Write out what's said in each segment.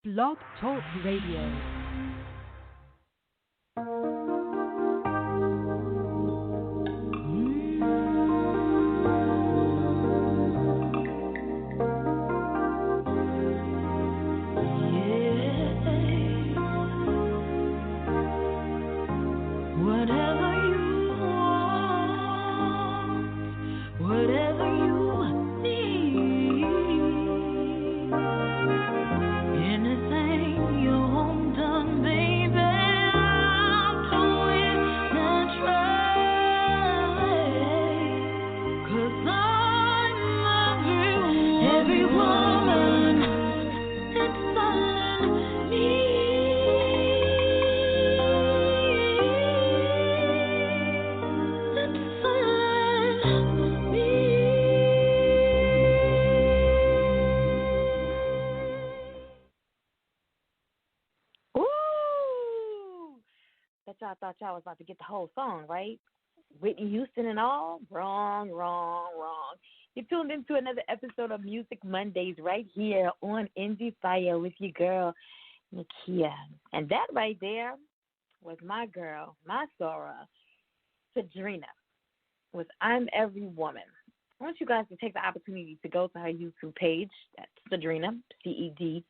Blog Talk Radio. I thought y'all was about to get the whole song, right? Whitney Houston and all? Wrong, wrong, wrong. You tuned into another episode of Music Mondays right here on Endie Fiya with your girl, Nakia. And that right there was my girl, my Sora, Sadrina, with I'm Every Woman. I want you guys to take the opportunity to go to her YouTube page, that's Sadrina, Cedrina,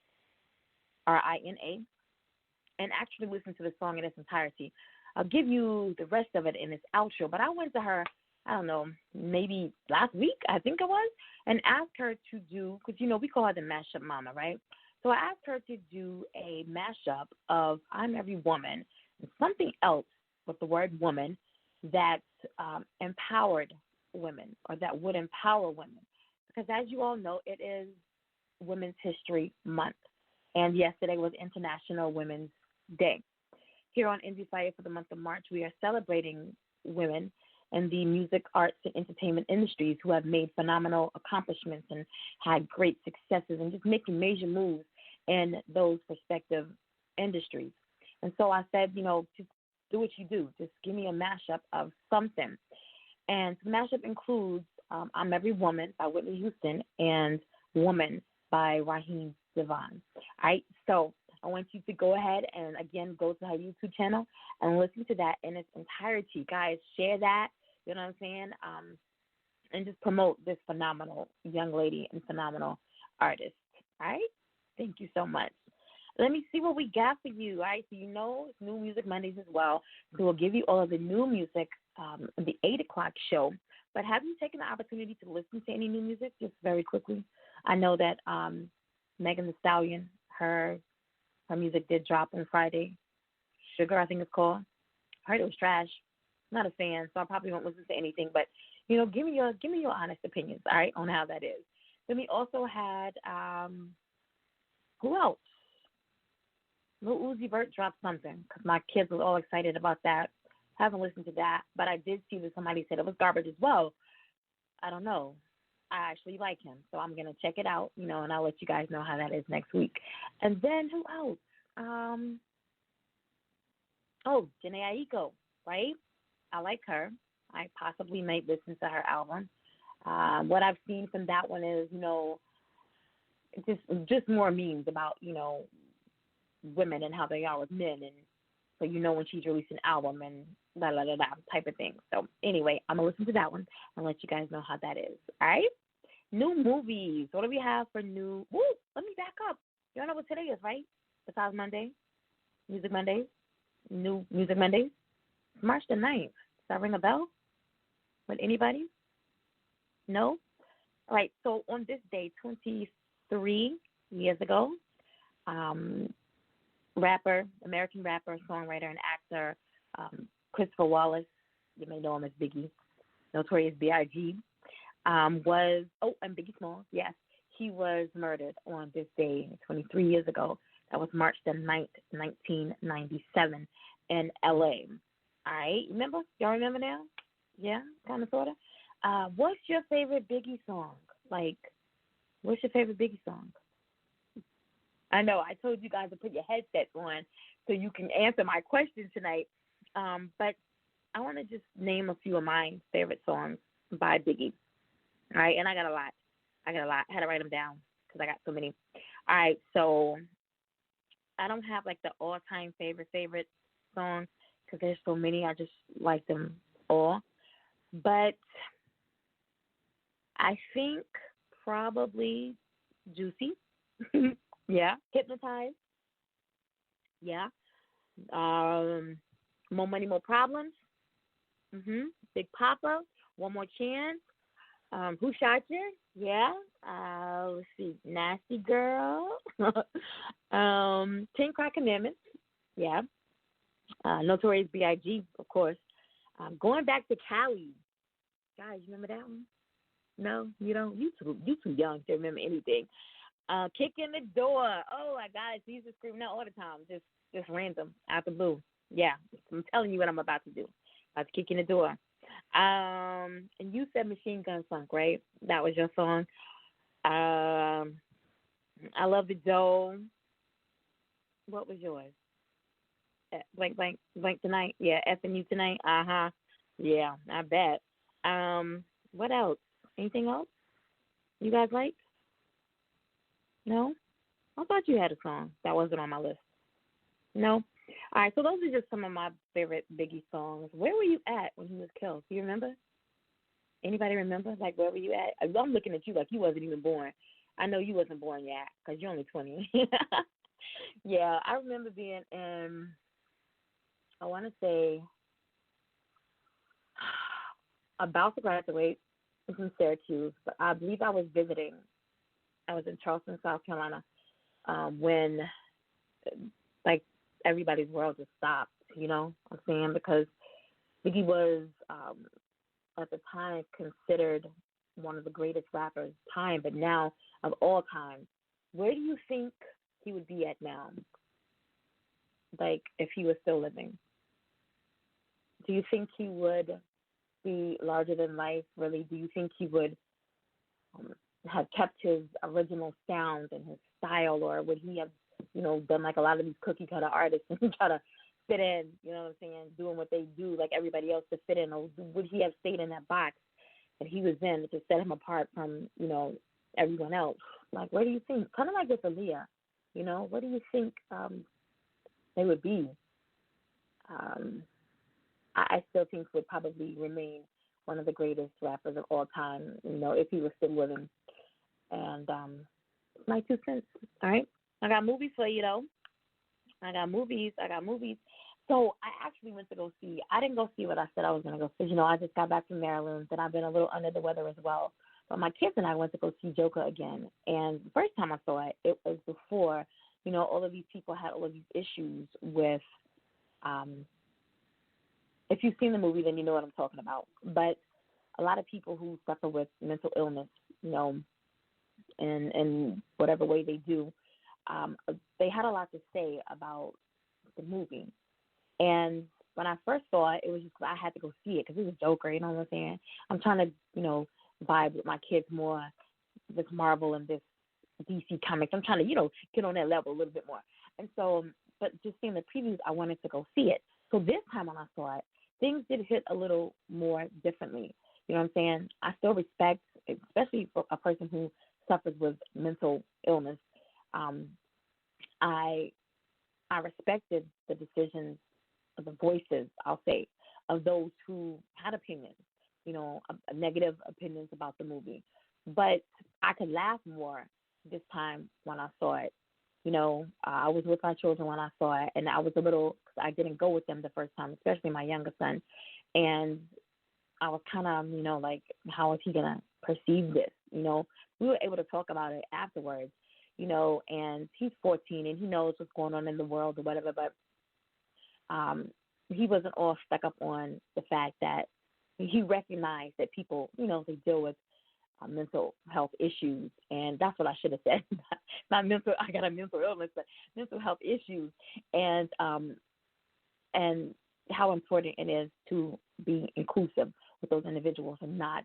and actually listen to the song in its entirety. I'll give you the rest of it in its outro, but I went to her, I don't know, maybe last week, I think it was, and asked her to do, because, you know, we call her the mashup mama, right? So I asked her to do a mashup of I'm Every Woman and something else with the word woman that empowered women or that would empower women. Because as you all know, it is Women's History Month, and yesterday was International Women's Day. Here on Endie Fiya for the month of March, we are celebrating women in the music, arts, and entertainment industries who have made phenomenal accomplishments and had great successes and just making major moves in those respective industries. And so I said, you know, just do what you do. Just give me a mashup of something. And the mashup includes I'm Every Woman by Whitney Houston and Woman by Raheem Devon. All right, so I want you to go ahead and, again, go to her YouTube channel and listen to that in its entirety. Guys, share that, you know what I'm saying, and just promote this phenomenal young lady and phenomenal artist. All right? Thank you so much. Let me see what we got for you. All right, so you know it's New Music Mondays as well. So we'll give you all of the new music the 8 o'clock show. But have you taken the opportunity to listen to any new music just very quickly? I know that Megan Thee Stallion, her music did drop on Friday. Sugar, I think it's called. I heard it was trash. Not a fan, so I probably won't listen to anything. But you know, give me your honest opinions, all right, on how that is. Then we also had who else? Lil Uzi Vert dropped something because my kids were all excited about that. Haven't listened to that, but I did see that somebody said it was garbage as well. I don't know. I actually like him, so I'm going to check it out, you know, and I'll let you guys know how that is next week. And then who else? Jhené Aiko, right? I like her. I possibly might listen to her album. What I've seen from that one is, you know, just more memes about, you know, women and how they are with men, and so you know when she's releasing an album and type of thing. So anyway, I'm going to listen to that one and let you guys know how that is. All right? New movies. What do we have for new? Woo, let me back up. You all know what today is, right? Besides Monday, Music Mondays, New Music Mondays. It's March the 9th. Does that ring a bell with anybody? No? All right, so on this day, 23 years ago, American rapper, songwriter, and actor Christopher Wallace, you may know him as Biggie, Notorious B.I.G., and Biggie Smalls, yes, he was murdered on this day 23 years ago. That was March the 9th, 1997 in L.A. All right, remember? Y'all remember now? Yeah, kind of, sort of. What's your favorite Biggie song? Like, what's your favorite Biggie song? I know I told you guys to put your headsets on so you can answer my question tonight, but I want to just name a few of my favorite songs by Biggie. All right, and I got a lot. I had to write them down because I got so many. All right, so I don't have like the all-time favorite song because there's so many. I just like them all. But I think probably Juicy. Yeah. Hypnotized. Yeah. Um, More Money, More Problems. Big Papa. One More Chance. Who Shot You? Yeah. Let's see. Nasty Girl. 10 Crack Commandments. Yeah. Notorious B.I.G., of course. Going back to Cali. Guys, you remember that one? No, you don't. You too young to remember anything. Kick in the Door. Oh my God, it's used to scream that all the time. Just random, out the blue. Yeah, I'm telling you what I'm about to do. About to kick in the door. And you said Machine Gun Funk, right? That was your song. I Love the Dough. What was yours? Blank tonight. Yeah, F and you tonight. Yeah, I bet. What else? Anything else you guys like? No? I thought you had a song that wasn't on my list. No? All right, so those are just some of my favorite Biggie songs. Where were you at when he was killed? Do you remember? Anybody remember? Like, where were you at? I'm looking at you like you wasn't even born. I know you wasn't born yet because you're only 20. Yeah, I remember being in, I want to say, about to graduate from Syracuse, but I believe I was visiting. I was in Charleston, South Carolina, when like everybody's world just stopped. You know what I'm saying? Because Biggie was at the time considered one of the greatest rappers time, but now of all time. Where do you think he would be at now? Like if he was still living, do you think he would be larger than life? Really, do you think he would have kept his original sound and his style, or would he have, done like a lot of these cookie cutter artists and try to fit in, you know what I'm saying, doing what they do like everybody else to fit in, or would he have stayed in that box that he was in to set him apart from, everyone else? Like, where do you think, kind of like with Aaliyah, what do you think they would be? I still think would probably remain one of the greatest rappers of all time, if he was still living. And my 2 cents. All right. I got movies for you, though. I got movies. So I actually went to go see, I didn't go see what I said I was going to go see. I just got back from Maryland, and I've been a little under the weather as well. But my kids and I went to go see Joker again. And the first time I saw it, it was before, all of these people had all of these issues with, if you've seen the movie, then you know what I'm talking about. But a lot of people who suffer with mental illness, in whatever way they do, they had a lot to say about the movie. And when I first saw it, it was just I had to go see it because it was Joker, you know what I'm saying? I'm trying to, vibe with my kids more, this Marvel and this DC comics. I'm trying to, get on that level a little bit more. And so, but just seeing the previews, I wanted to go see it. So this time when I saw it, things did hit a little more differently. You know what I'm saying? I still respect, especially for a person who suffers with mental illness. I respected the decisions, the voices, I'll say, of those who had opinions, negative opinions about the movie. But I could laugh more this time when I saw it. I was with my children when I saw it, and I was I didn't go with them the first time, especially my younger son. And I was kind of, like, how is he going to perceive this? We were able to talk about it afterwards, and he's 14 and he knows what's going on in the world or whatever, but he wasn't all stuck up on the fact that he recognized that people, they deal with mental health issues, and that's what I should have said. Not mental, I got a mental illness, but mental health issues, and how important it is to be inclusive with those individuals and not,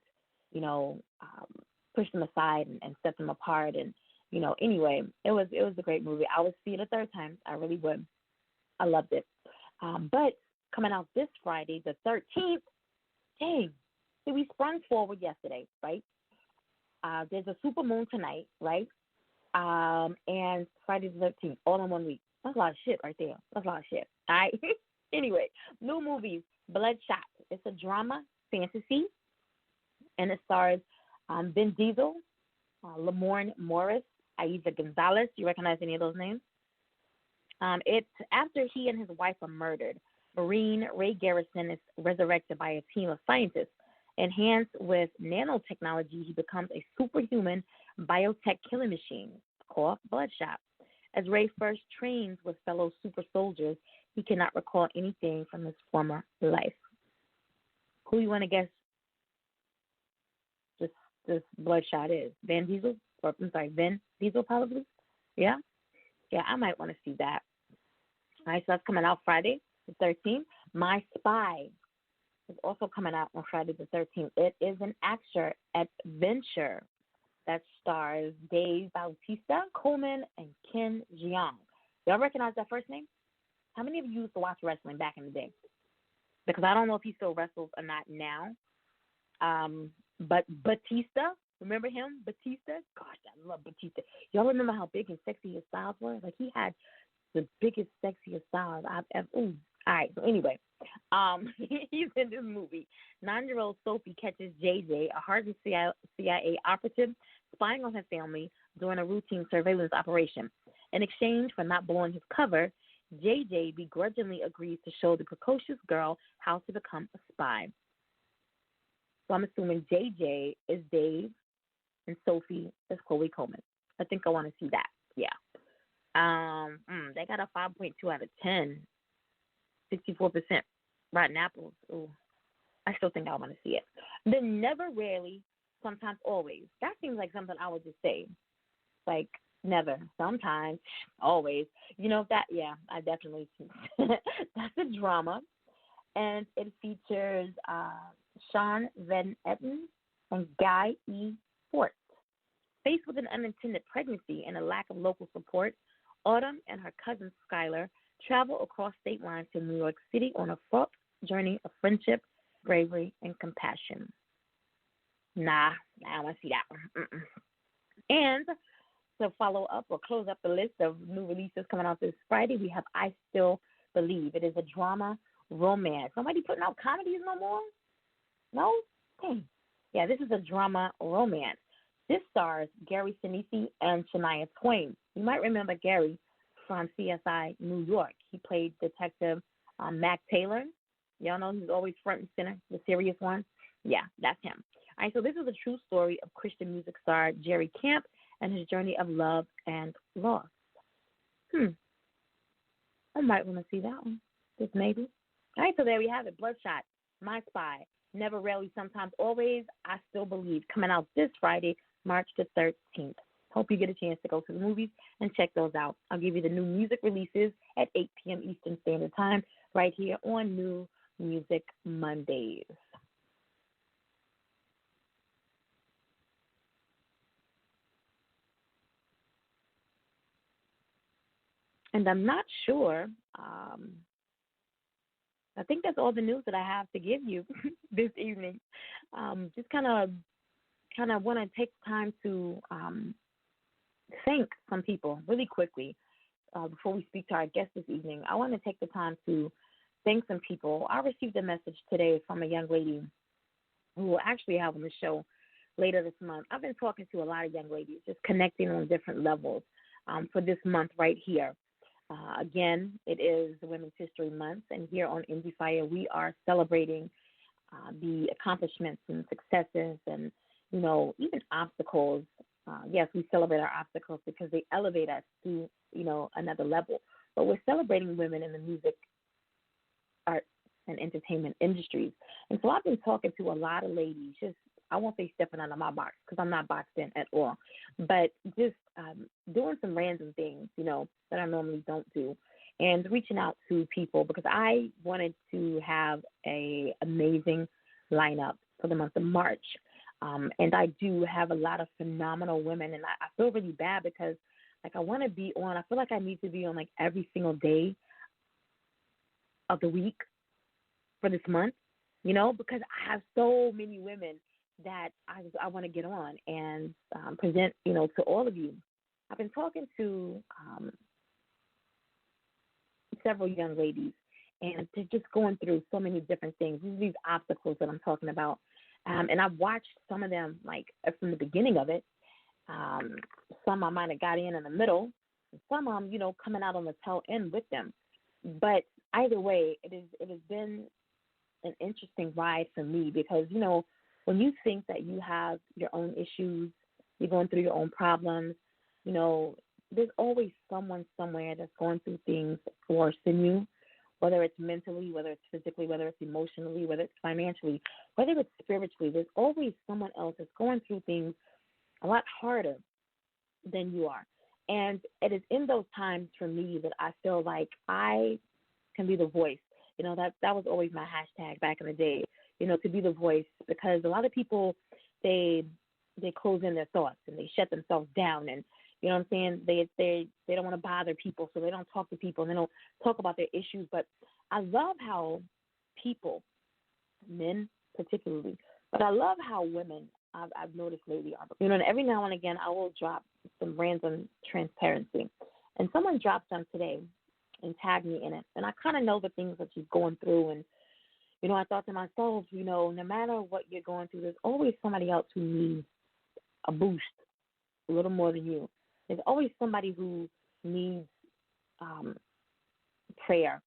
push them aside and set them apart. And anyway, it was a great movie. I would see it a third time. I really would. I loved it. But coming out this Friday, the 13th, dang, we sprung forward yesterday, right? There's a super moon tonight, right? and Friday the 13th, all in 1 week. That's a lot of shit right there. That's a lot of shit. All right. Anyway, new movies, Bloodshot. It's a drama, fantasy, and it stars Vin Diesel, Lamorne Morris, Aiza Gonzalez. You recognize any of those names? It's after he and his wife are murdered. Marine Ray Garrison is resurrected by a team of scientists. Enhanced with nanotechnology, he becomes a superhuman biotech killing machine called Bloodshot. As Ray first trains with fellow super soldiers, he cannot recall anything from his former life. Who you want to guess this Bloodshot is? Vin Diesel? Or, I'm sorry, Vin Diesel probably? Yeah? Yeah, I might want to see that. All right, so that's coming out Friday the 13th. My Spy is also coming out on Friday the 13th. It is an action adventure that stars Dave Bautista, Coleman, and Ken Jeong. Y'all recognize that first name? How many of you used to watch wrestling back in the day? Because I don't know if he still wrestles or not now. But Batista, remember him? Batista? Gosh, I love Batista. Y'all remember how big and sexy his styles were? Like, he had the biggest, sexiest styles I've ever. Ooh. All right, so anyway, he's in this movie. 9-year-old Sophie catches JJ, a hardened CIA operative, spying on her family during a routine surveillance operation. In exchange for not blowing his cover, JJ begrudgingly agrees to show the precocious girl how to become a spy. So I'm assuming JJ is Dave and Sophie is Chloe Coleman. I think I want to see that. Yeah. They got a 5.2 out of 10. 64% Rotten Apples. Ooh, I still think I want to see it. Then Never, Rarely, Sometimes, Always. That seems like something I would just say. Like, never, sometimes, always. You know, that, yeah, I definitely see. That's a drama. And it features Sean Van Etten and Guy E. Fort. Faced with an unintended pregnancy and a lack of local support, Autumn and her cousin Skylar travel across state lines to New York City on a fraught journey of friendship, bravery, and compassion. Nah, I don't want to see that one. And to follow up or close up the list of new releases coming out this Friday, we have I Still Believe. It is a drama romance. Nobody putting out comedies no more? No? Hey. Yeah, this is a drama romance. This stars Gary Sinise and Shania Twain. You might remember Gary from CSI New York. He played Detective Mac Taylor. Y'all know he's always front and center, the serious one. Yeah, that's him. All right, so this is a true story of Christian music star Jerry Camp and his journey of love and loss. I might want to see that one, just maybe. All right, so there we have it. Bloodshot, My Spy, Never, Rarely, Sometimes, Always, I Still Believe, coming out this Friday, March the 13th. Hope you get a chance to go to the movies and check those out. I'll give you the new music releases at 8 p.m. Eastern Standard Time right here on New Music Mondays. And I'm not sure. I think that's all the news that I have to give you this evening. Just kind of want to take time to thank some people really quickly before we speak to our guest this evening. I want to take the time to thank some people. I received a message today from a young lady who will actually have on the show later this month. I've been talking to a lot of young ladies, just connecting on different levels for this month right here. Again, it is Women's History Month, and here on Endie Fiya, we are celebrating the accomplishments and successes and, you know, even obstacles. Yes, we celebrate our obstacles because they elevate us to, you know, another level. But we're celebrating women in the music, art, and entertainment industries. And so I've been talking to a lot of ladies, just, I won't say stepping out of my box because I'm not boxed in at all, but just doing some random things, you know, that I normally don't do, and reaching out to people because I wanted to have a amazing lineup for the month of March. And I do have a lot of phenomenal women, and I feel really bad because, like, I want to be on, I feel like I need to be on, like, every single day of the week for this month, you know, because I have so many women that I want to get on and present, you know, to all of you. I've been talking to several young ladies, and they're just going through so many different things. These obstacles that I'm talking about. And I've watched some of them, like, from the beginning of it. Some I might have got in the middle. Some I'm, coming out on the tail end with them. But either way, it has been an interesting ride for me because, when you think that you have your own issues, you're going through your own problems, there's always someone somewhere that's going through things worse than you, whether it's mentally, whether it's physically, whether it's emotionally, whether it's financially, whether it's spiritually. There's always someone else that's going through things a lot harder than you are. And it is in those times for me that I feel like I can be the voice. That was always my hashtag back in the day, to be the voice, because a lot of people, they close in their thoughts and they shut themselves down, and you know what I'm saying? They don't want to bother people, so they don't talk to people and they don't talk about their issues. But I love how people, men particularly, but I love how women, I've noticed lately, and every now and again I will drop some random transparency. And someone dropped some today and tagged me in it. And I kind of know the things that she's going through. And, I thought to myself, no matter what you're going through, there's always somebody else who needs a boost a little more than you. There's always somebody who needs prayer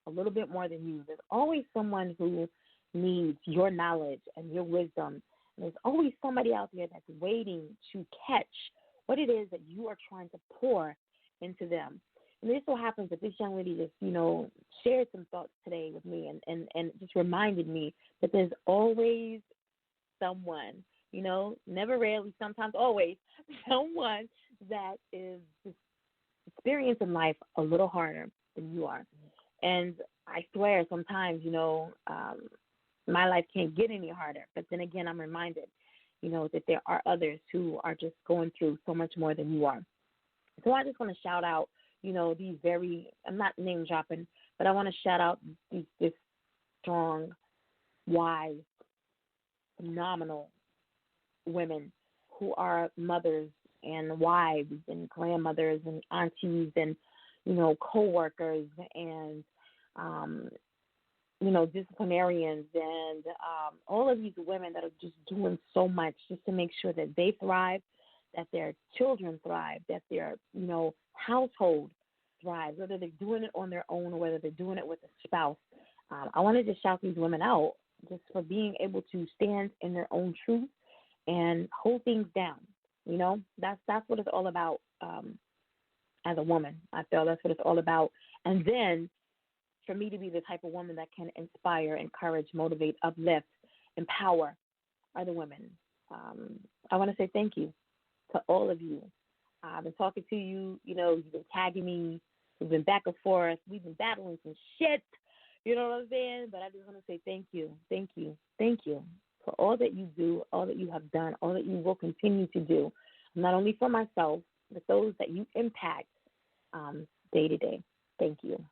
a little bit more than you. There's always someone who needs your knowledge and your wisdom. And there's always somebody out there that's waiting to catch what it is that you are trying to pour into them. And it so happens that this young lady just, shared some thoughts today with me and just reminded me that there's always someone, never rarely, sometimes always, someone that is just experiencing life a little harder than you are. And I swear sometimes, my life can't get any harder. But then again, I'm reminded, that there are others who are just going through so much more than you are. So I just want to shout out, these I'm not name dropping, but I want to shout out this strong, wise, phenomenal women who are mothers and wives and grandmothers and aunties and, co-workers and, disciplinarians and all of these women that are just doing so much just to make sure that they thrive, that their children thrive, that their, household thrives, whether they're doing it on their own or whether they're doing it with a spouse. I wanted to shout these women out just for being able to stand in their own truth and hold things down. That's what it's all about as a woman. I feel that's what it's all about. And then for me to be the type of woman that can inspire, encourage, motivate, uplift, empower other women. I want to say thank you to all of you. I've been talking to you, you've been tagging me, we've been back and forth, we've been battling some shit, you know what I'm saying? But I just want to say thank you for all that you do, all that you have done, all that you will continue to do, not only for myself, but those that you impact day to day. Thank you.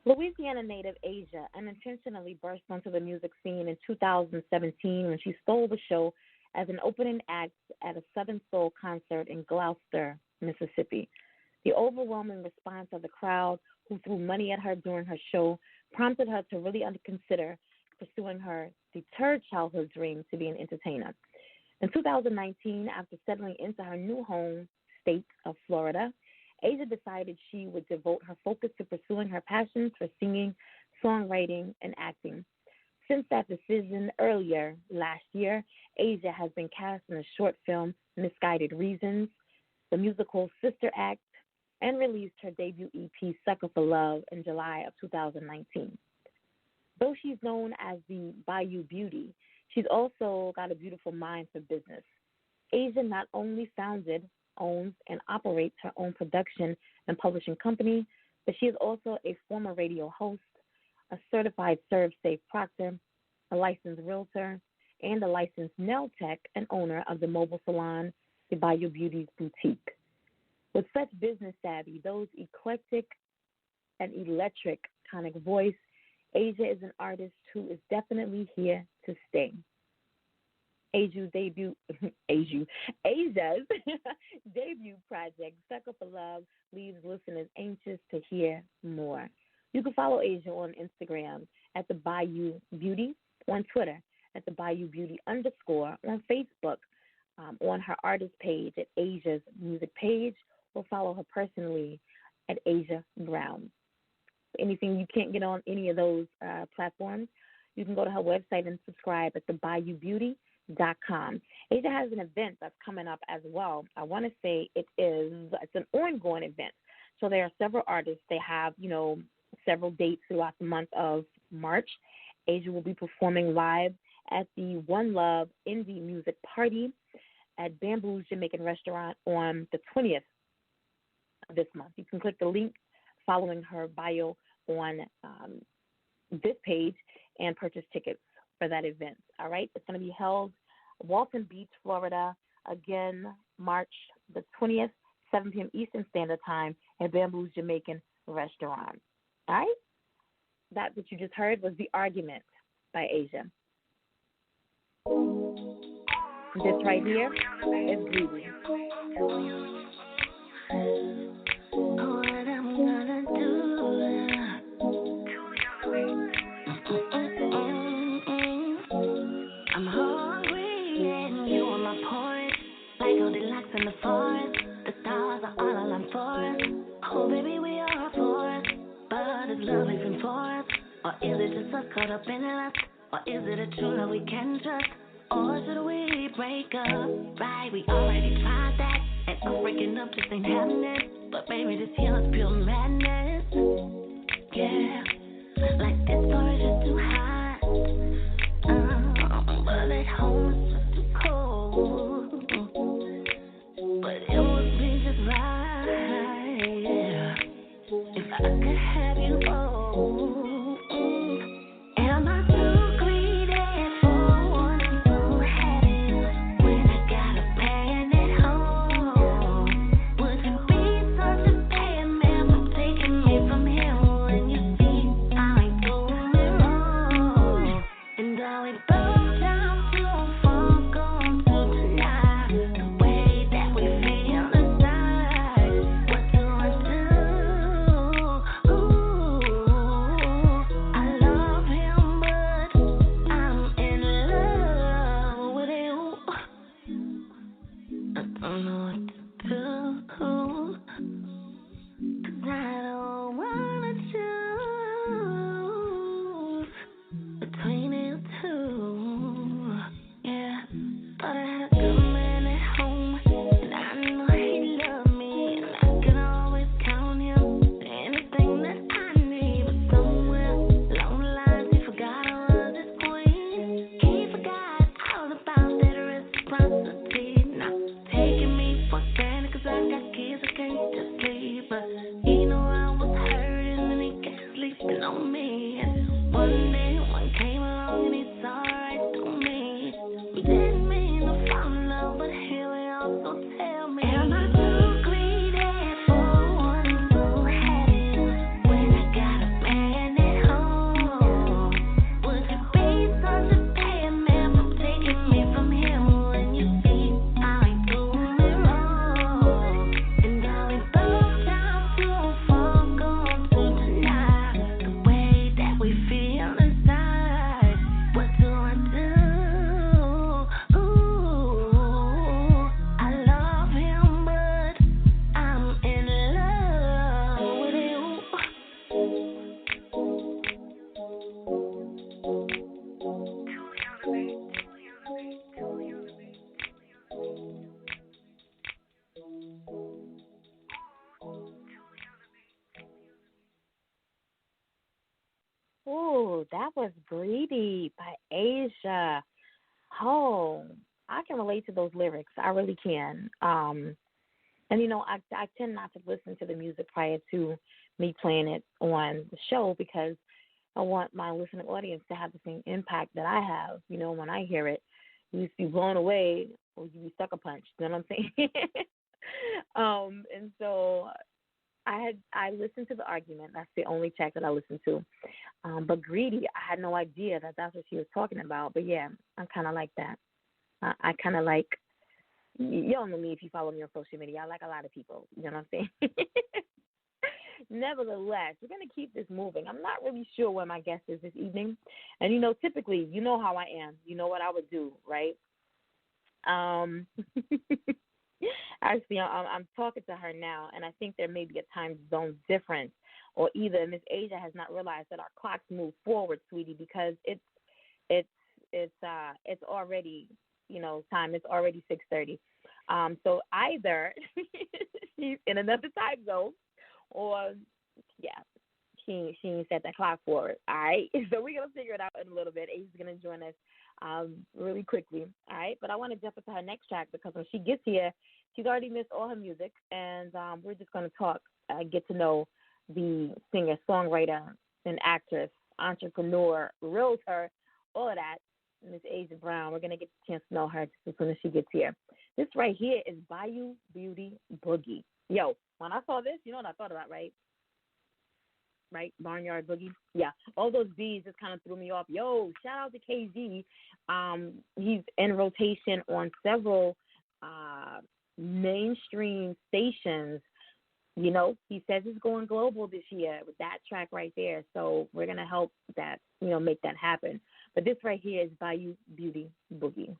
Louisiana native Asia unintentionally burst onto the music scene in 2017 when she stole the show as an opening act at a Southern Soul concert in Gloster, Mississippi. The overwhelming response of the crowd, who threw money at her during her show, prompted her to really consider pursuing her deterred childhood dream to be an entertainer. In 2019, after settling into her new home state of Florida, Asia decided she would devote her focus to pursuing her passions for singing, songwriting, and acting. Since that decision earlier last year, Asia has been cast in the short film Misguided Reasons, the musical Sister Act, and released her debut EP Sucka for Love in July of 2019. Though she's known as the Bayou Beauty, she's also got a beautiful mind for business. Asia not only founded, owns, and operates her own production and publishing company, but she is also a former radio host, a certified serve-safe proctor, a licensed realtor, and a licensed nail tech and owner of the mobile salon, the Bayou Beauty's Boutique. With such business savvy, those eclectic and electric tonic voice, Asia is an artist who is definitely here to stay. Asia's debut project, Sucka for Love, leaves listeners anxious to hear more. You can follow Asia on Instagram at the Bayou Beauty, on Twitter at the Bayou Beauty _ on Facebook, on her artist page at Asia's music page, or follow her personally at Asia Brown. Anything you can't get on any of those platforms, you can go to her website and subscribe at thebayoubeauty.com. Asia has an event that's coming up as well. I want to say it's an ongoing event. So there are several artists. They have, several dates throughout the month of March. Asia will be performing live at the One Love Indie Music Party at Bamboo's Jamaican Restaurant on the 20th of this month. You can click the link following her bio on this page and purchase tickets for that event. All right? It's going to be held Walton Beach, Florida, again, March the 20th, 7 p.m. Eastern Standard Time at Bamboo's Jamaican Restaurant. All right? That what you just heard was The Argument by Asia. This right here is Greedy. I'm hungry and you on my porch, like Goldilocks in the forest. The stars are all I'm for. Oh baby, we are for us, but is love even for us? Or is it just us caught up in lust? Or is it a true love we can trust? Or should we break up? Right, we already tried that, and us breaking up just ain't happening. But baby, this here is pure madness. Yeah, like this story's just too hot. But at home it's just too cold. But it would be just right, yeah, if I could have you all. Am I too greedy for wanting to have you when I got a plan at home? Would you be such a bad man for taking me from him when you see I ain't doing it wrong? And are we both down too far gone to deny the way that we feel inside? What do I do? Ooh, I love him, but I'm in love with you. I don't know what to do, 'cause I don't wanna choose between you two. Yeah, thought I had a good man at home, and I know he loved me, and I can always count on him. Anything that I need, but somewhere along the lines he forgot I was his queen. He forgot all about that reciprocity. Not taking me for granted, 'cause I Ooh, that was Greedy by Asia. Oh, I can relate to those lyrics. I really can. And I tend not to listen to the music prior to me playing it on the show because I want my listening audience to have the same impact that I have. When I hear it, you just be blown away or you be sucker punched. You know what I'm saying? And so I listened to the argument. That's the only track that I listened to. But Greedy, I had no idea that that's what she was talking about. But yeah, I'm kind of like that. I kind of like, you don't know me if you follow me on social media. I like a lot of people. You know what I'm saying? Nevertheless, we're going to keep this moving. I'm not really sure where my guest is this evening. And, typically, you know how I am. You know what I would do, right? Actually, I'm talking to her now, and I think there may be a time zone difference, or either Miss Asia has not realized that our clocks move forward, sweetie, because it's already time. It's already 6:30. So either she's in another time zone, or yeah, she ain't set that clock for it. All right, so we're gonna figure it out in a little bit. Asia's gonna join us really quickly. All right, but I want to jump into her next track because when she gets here, she's already missed all her music, and we're just gonna talk, get to know the singer, songwriter, and actress, entrepreneur, realtor, all of that. Miss Asia Brown. We're gonna get a chance to know her just as soon as she gets here. This right here is Bayou Beauty Boogie. Yo, when I saw this, you know what I thought about, right? Right? Barnyard Boogie. Yeah. All those B's just kind of threw me off. Yo, shout out to KZ. He's in rotation on several mainstream stations. He says he's going global this year with that track right there. So we're gonna help that, make that happen. But this right here is Bayou Beauty Boogie.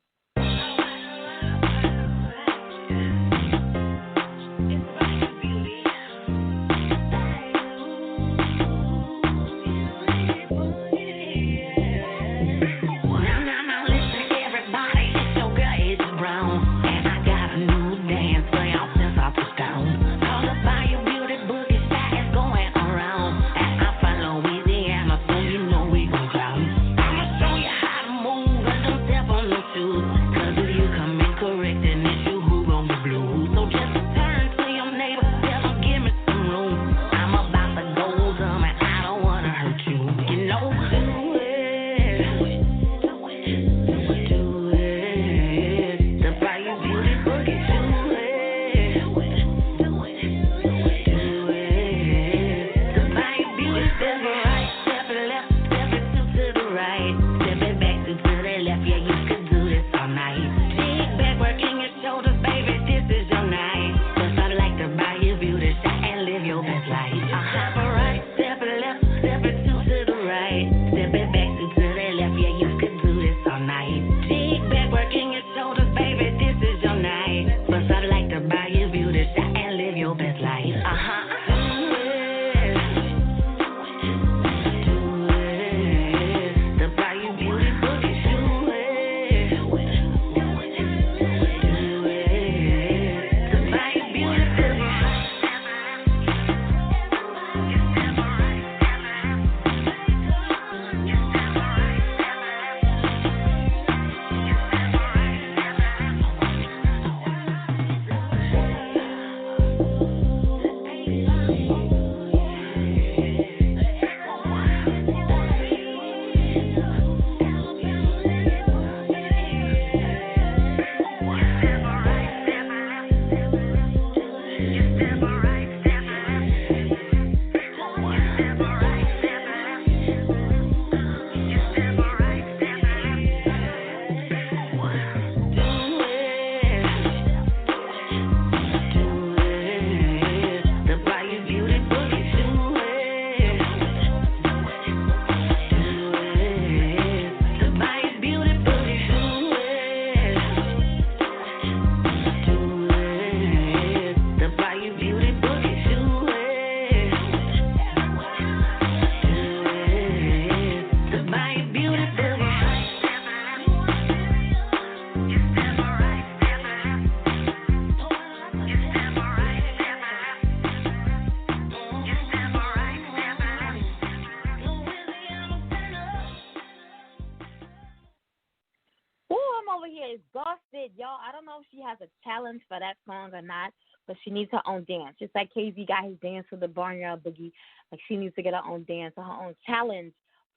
if she has a talent for that song or not, but she needs her own dance. Just like KZ got his dance for the Barnyard Boogie, like she needs to get her own dance or her own challenge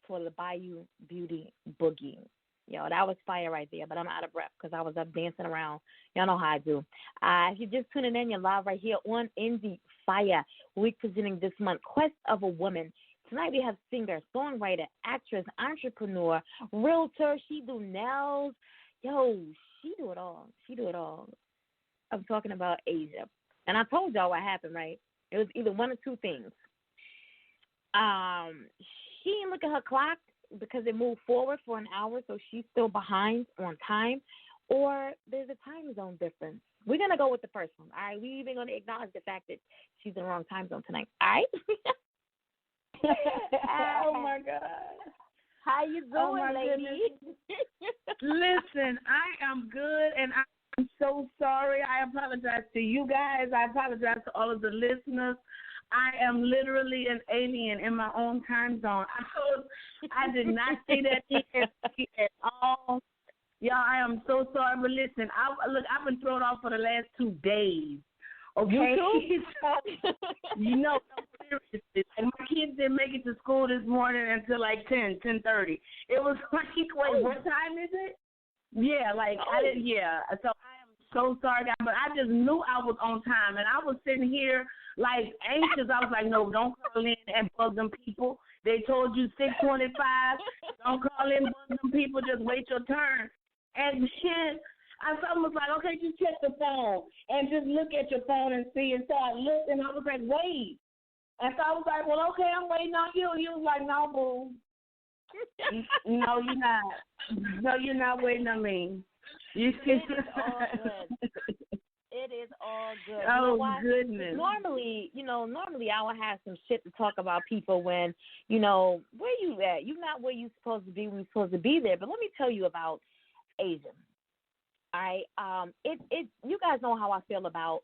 for the Bayou Beauty Boogie. Yo, that was fire right there, but I'm out of breath because I was up dancing around. Y'all know how I do. If you're just tuning in, you're live right here on Endie Fiya. We're presenting this month Quest of a Woman. Tonight we have singer, songwriter, actress, entrepreneur, realtor. She do nails. Yo, she do it all. She do it all. I'm talking about Asia. And I told y'all what happened, right? It was either one or two things. She didn't look at her clock because it moved forward for an hour, so she's still behind on time, or there's a time zone difference. We're going to go with the first one, all right? We even going to acknowledge the fact that she's in the wrong time zone tonight, all right? Oh, my God. How you doing, lady? Listen, I am good, and I'm so sorry. I apologize to you guys. I apologize to all of the listeners. I am literally an alien in my own time zone. I did not see that at all. Y'all, I am so sorry. But listen, I've been thrown off for the last 2 days. Okay? You too? You know, seriously. And my kids didn't make it to school this morning until like 10:30. It was like, wait, what time is it? Yeah, like, I didn't, yeah. So I am so sorry, guys. But I just knew I was on time. And I was sitting here like anxious. I was like, no, don't call in and bug them people. They told you 6:25. Don't call in, bug them people. Just wait your turn. And then someone was like, okay, just check the phone and just look at your phone and see. And so I looked and I was like, wait. And so I was like, well, okay, I'm waiting on you. You was like, no, boo. No, you're not. No, you're not waiting on me. You It is all good. It is all good. Oh, you know what? goodness. Normally I would have some shit to talk about people when, where you at? You're not where you supposed to be when you're supposed to be there. But let me tell you about Asia. All right. You guys know how I feel about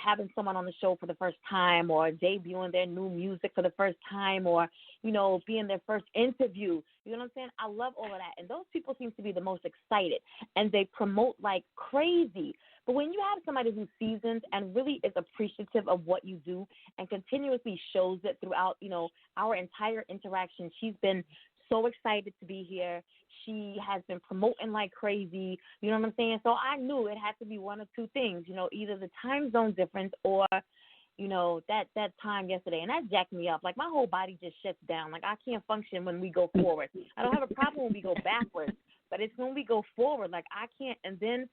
having someone on the show for the first time, or debuting their new music for the first time, or, being their first interview. You know what I'm saying? I love all of that. And those people seem to be the most excited, and they promote like crazy. But when you have somebody who's seasoned and really is appreciative of what you do and continuously shows it throughout, our entire interaction, she's been so excited to be here. She has been promoting like crazy. You know what I'm saying? So I knew it had to be one of two things, either the time zone difference or, that time yesterday. And that jacked me up. Like, my whole body just shuts down. Like, I can't function when we go forward. I don't have a problem when we go backwards, but it's when we go forward. Like, I can't. And then,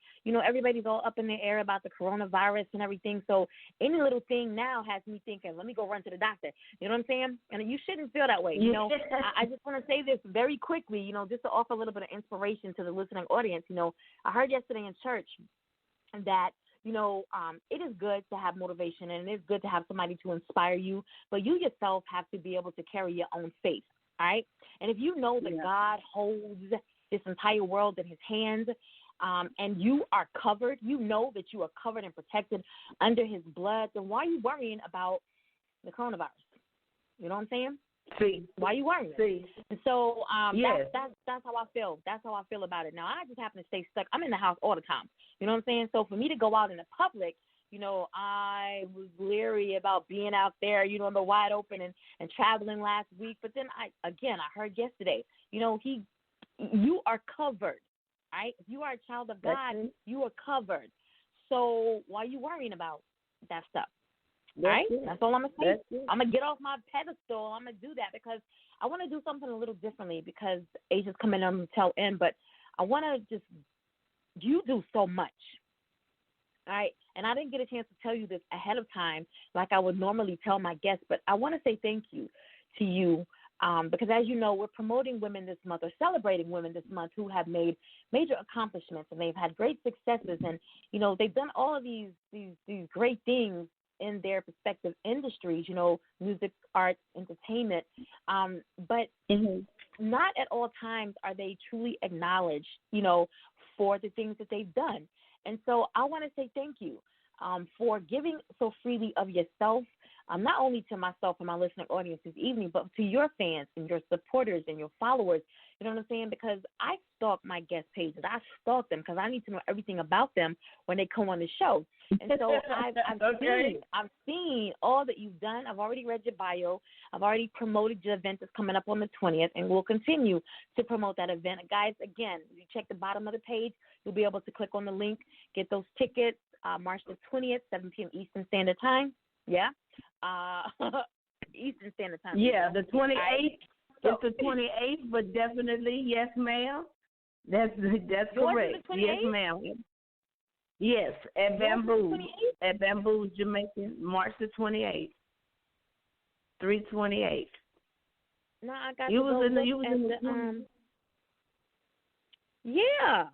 everybody's all up in the air about the coronavirus and everything. So any little thing now has me thinking, let me go run to the doctor. You know what I'm saying? And you shouldn't feel that way. I just want to say this very quickly, just to offer a little bit of inspiration to the listening audience. I heard yesterday in church that, it is good to have motivation, and it is good to have somebody to inspire you, but you yourself have to be able to carry your own faith, all right? And if you know that God holds this entire world in his hands, and you are covered, you know that you are covered and protected under his blood, then why are you worrying about the coronavirus? You know what I'm saying? See. Why are you worrying? See. And so yes. that's how I feel. That's how I feel about it. Now, I just happen to stay stuck. I'm in the house all the time. You know what I'm saying? So for me to go out in the public, I was leery about being out there, in the wide open and traveling last week. But then I heard yesterday, you are covered, right? If you are a child of God, you are covered. So why are you worrying about that stuff? All right? That's all I'm going to say. I'm going to get off my pedestal. I'm going to do that because I want to do something a little differently because Asia's coming on the tail end. But I want to you do so much. All right? And I didn't get a chance to tell you this ahead of time like I would normally tell my guests. But I want to say thank you to you because, as you know, we're promoting women this month or celebrating women this month who have made major accomplishments and they've had great successes. And, they've done all of these great things in their respective industries, music, arts, entertainment. But not at all times are they truly acknowledged, for the things that they've done. And so I want to say thank you for giving so freely of yourself, not only to myself and my listening audience this evening, but to your fans and your supporters and your followers. You know what I'm saying? Because I stalk my guest pages. I stalk them because I need to know everything about them when they come on the show. And so I've seen all that you've done. I've already read your bio. I've already promoted your event that's coming up on the 20th, and we'll continue to promote that event. Guys, again, you check the bottom of the page. You'll be able to click on the link, get those tickets, March the 20th, 7 p.m. Eastern Standard Time. Yeah. Eastern Standard Time. Yeah, the 28th. It's the 28th, but definitely, yes, ma'am. That's correct. Yes, ma'am. Yes, at Bamboo. At Bamboo, Jamaican, March the 28th. 3/28. No, I got you to was go in the, look you was at in the yeah.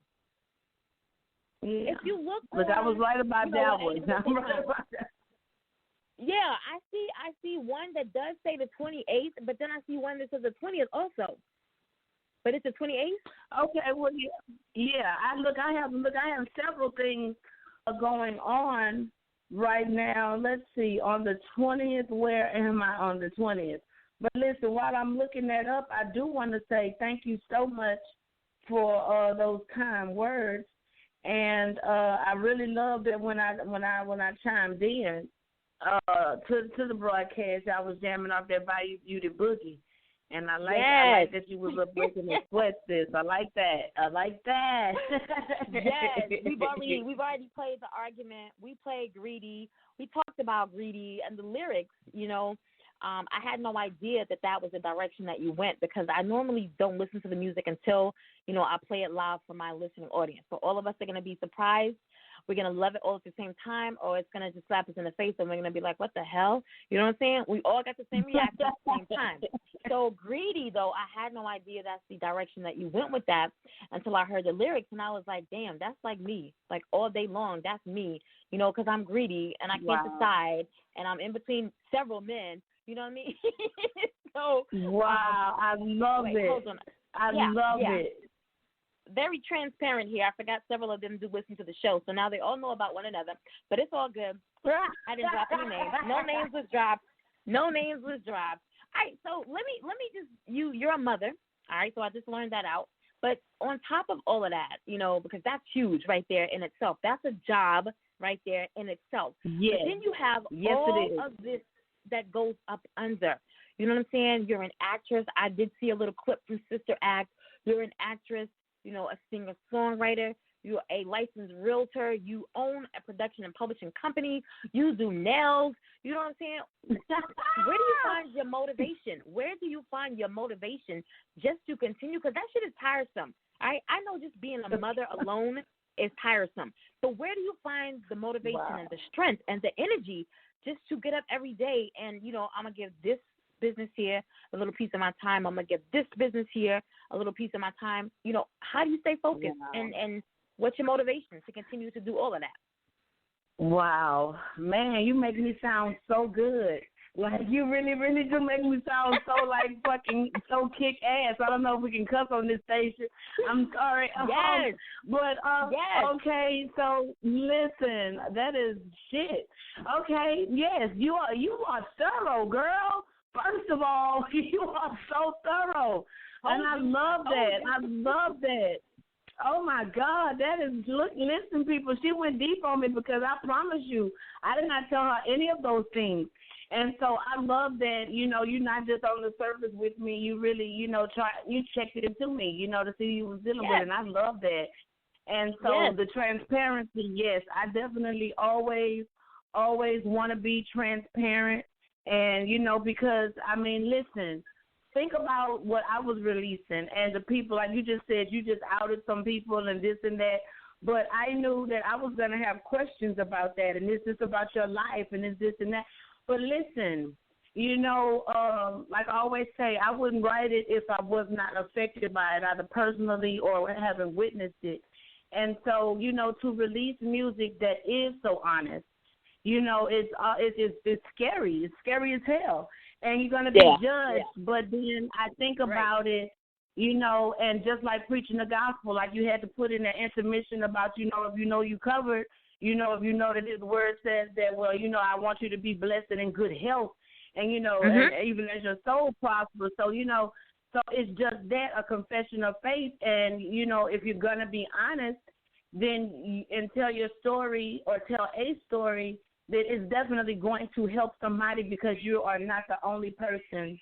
Yeah. If you look, I was right about that one. I'm right about that. Yeah, I see one that does say the 28th, but then I see one that says the 20th also. But it's the 28th? Okay, well, yeah. I have several things going on right now. Let's see, on the 20th, where am I on the 20th? But listen, while I'm looking that up, I do want to say thank you so much for those kind words. And I really loved it when I chimed in to the broadcast. I was jamming off that Bayou Beauty Boogie, and I like that you was up breaking the sweat, sis. I like that. Yes, we've already played the argument. We played Greedy. We talked about Greedy and the lyrics. You know, I had no idea that was the direction that you went, because I normally don't listen to the music until, you know, I play it live for my listening audience. So all of us are going to be surprised. We're going to love it all at the same time, or it's going to just slap us in the face and we're going to be like, what the hell? You know what I'm saying? We all got the same reaction at the same time. So Greedy, though, I had no idea that's the direction that you went with that until I heard the lyrics, and I was like, damn, that's like me. Like all day long, that's me, you know, because I'm greedy and I can't decide, and I'm in between several men. You know what I mean? So wow, I love it. Hold on. I love it. Very transparent here. I forgot several of them do listen to the show, so now they all know about one another. But it's all good. I didn't drop any names. No names was dropped. All right, so let me just you're a mother. All right, so I just learned that out. But on top of all of that, you know, because that's huge right there in itself. That's a job right there in itself. Yes. But then you have all of this that goes up under. You know what I'm saying? You're an actress. I did see a little clip from Sister Act. You're an actress, you know, a singer-songwriter. You're a licensed realtor. You own a production and publishing company. You do nails. You know what I'm saying? Where do you find your motivation? Where do you find your motivation just to continue? Because that shit is tiresome. I know just being a mother alone is tiresome. So where do you find the motivation and the strength and the energy just to get up every day and, you know, I'm going to give this business here a little piece of my time. I'm going to give this business here a little piece of my time. You know, how do you stay focused? And what's your motivation to continue to do all of that? Wow. Man, you make me sound so good. Like, you really, really do make me sound so, like, fucking, so kick ass. I don't know if we can cuss on this station. I'm sorry. Yes. But, yes. Okay, so, listen, that is shit. Okay, yes, you are thorough, girl. First of all, you are so thorough. And I love that. Oh, my God, that is, listen, people, she went deep on me, because I promise you, I did not tell her any of those things. And so I love that, you know, you're not just on the surface with me. You really, you know, you checked it into me, you know, to see you was dealing with it. And I love that. And so the transparency, yes, I definitely always want to be transparent. And, you know, because, I mean, listen, think about what I was releasing and the people, like you just said, you just outed some people and this and that. But I knew that I was going to have questions about that, and this is about your life, and this and that. But listen, you know, like I always say, I wouldn't write it if I was not affected by it, either personally or having witnessed it. And so, you know, to release music that is so honest, you know, it's scary. It's scary as hell. And you're going to be judged. Yeah. But then I think about it, you know, and just like preaching the gospel, like you had to put in that intermission about, you know, if you know you covered, You know, if you know that His word says that, well, you know, I want you to be blessed and in good health, and, you know, and even as your soul prospers. So, you know, so it's just that, a confession of faith. And, you know, if you're going to be honest, then and tell your story or tell a story that is definitely going to help somebody, because you are not the only person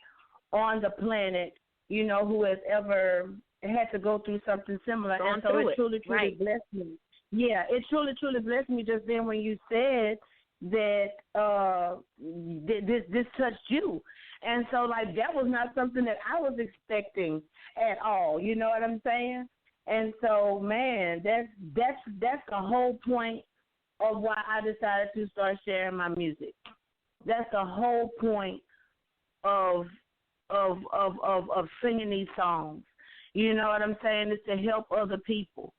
on the planet, you know, who has ever had to go through something similar. And so it truly blessed me. Yeah, it truly blessed me just then when you said that this touched you. And so, like, that was not something that I was expecting at all. You know what I'm saying? And so, man, that's the whole point of why I decided to start sharing my music. That's the whole point of singing these songs. You know what I'm saying? It's to help other people,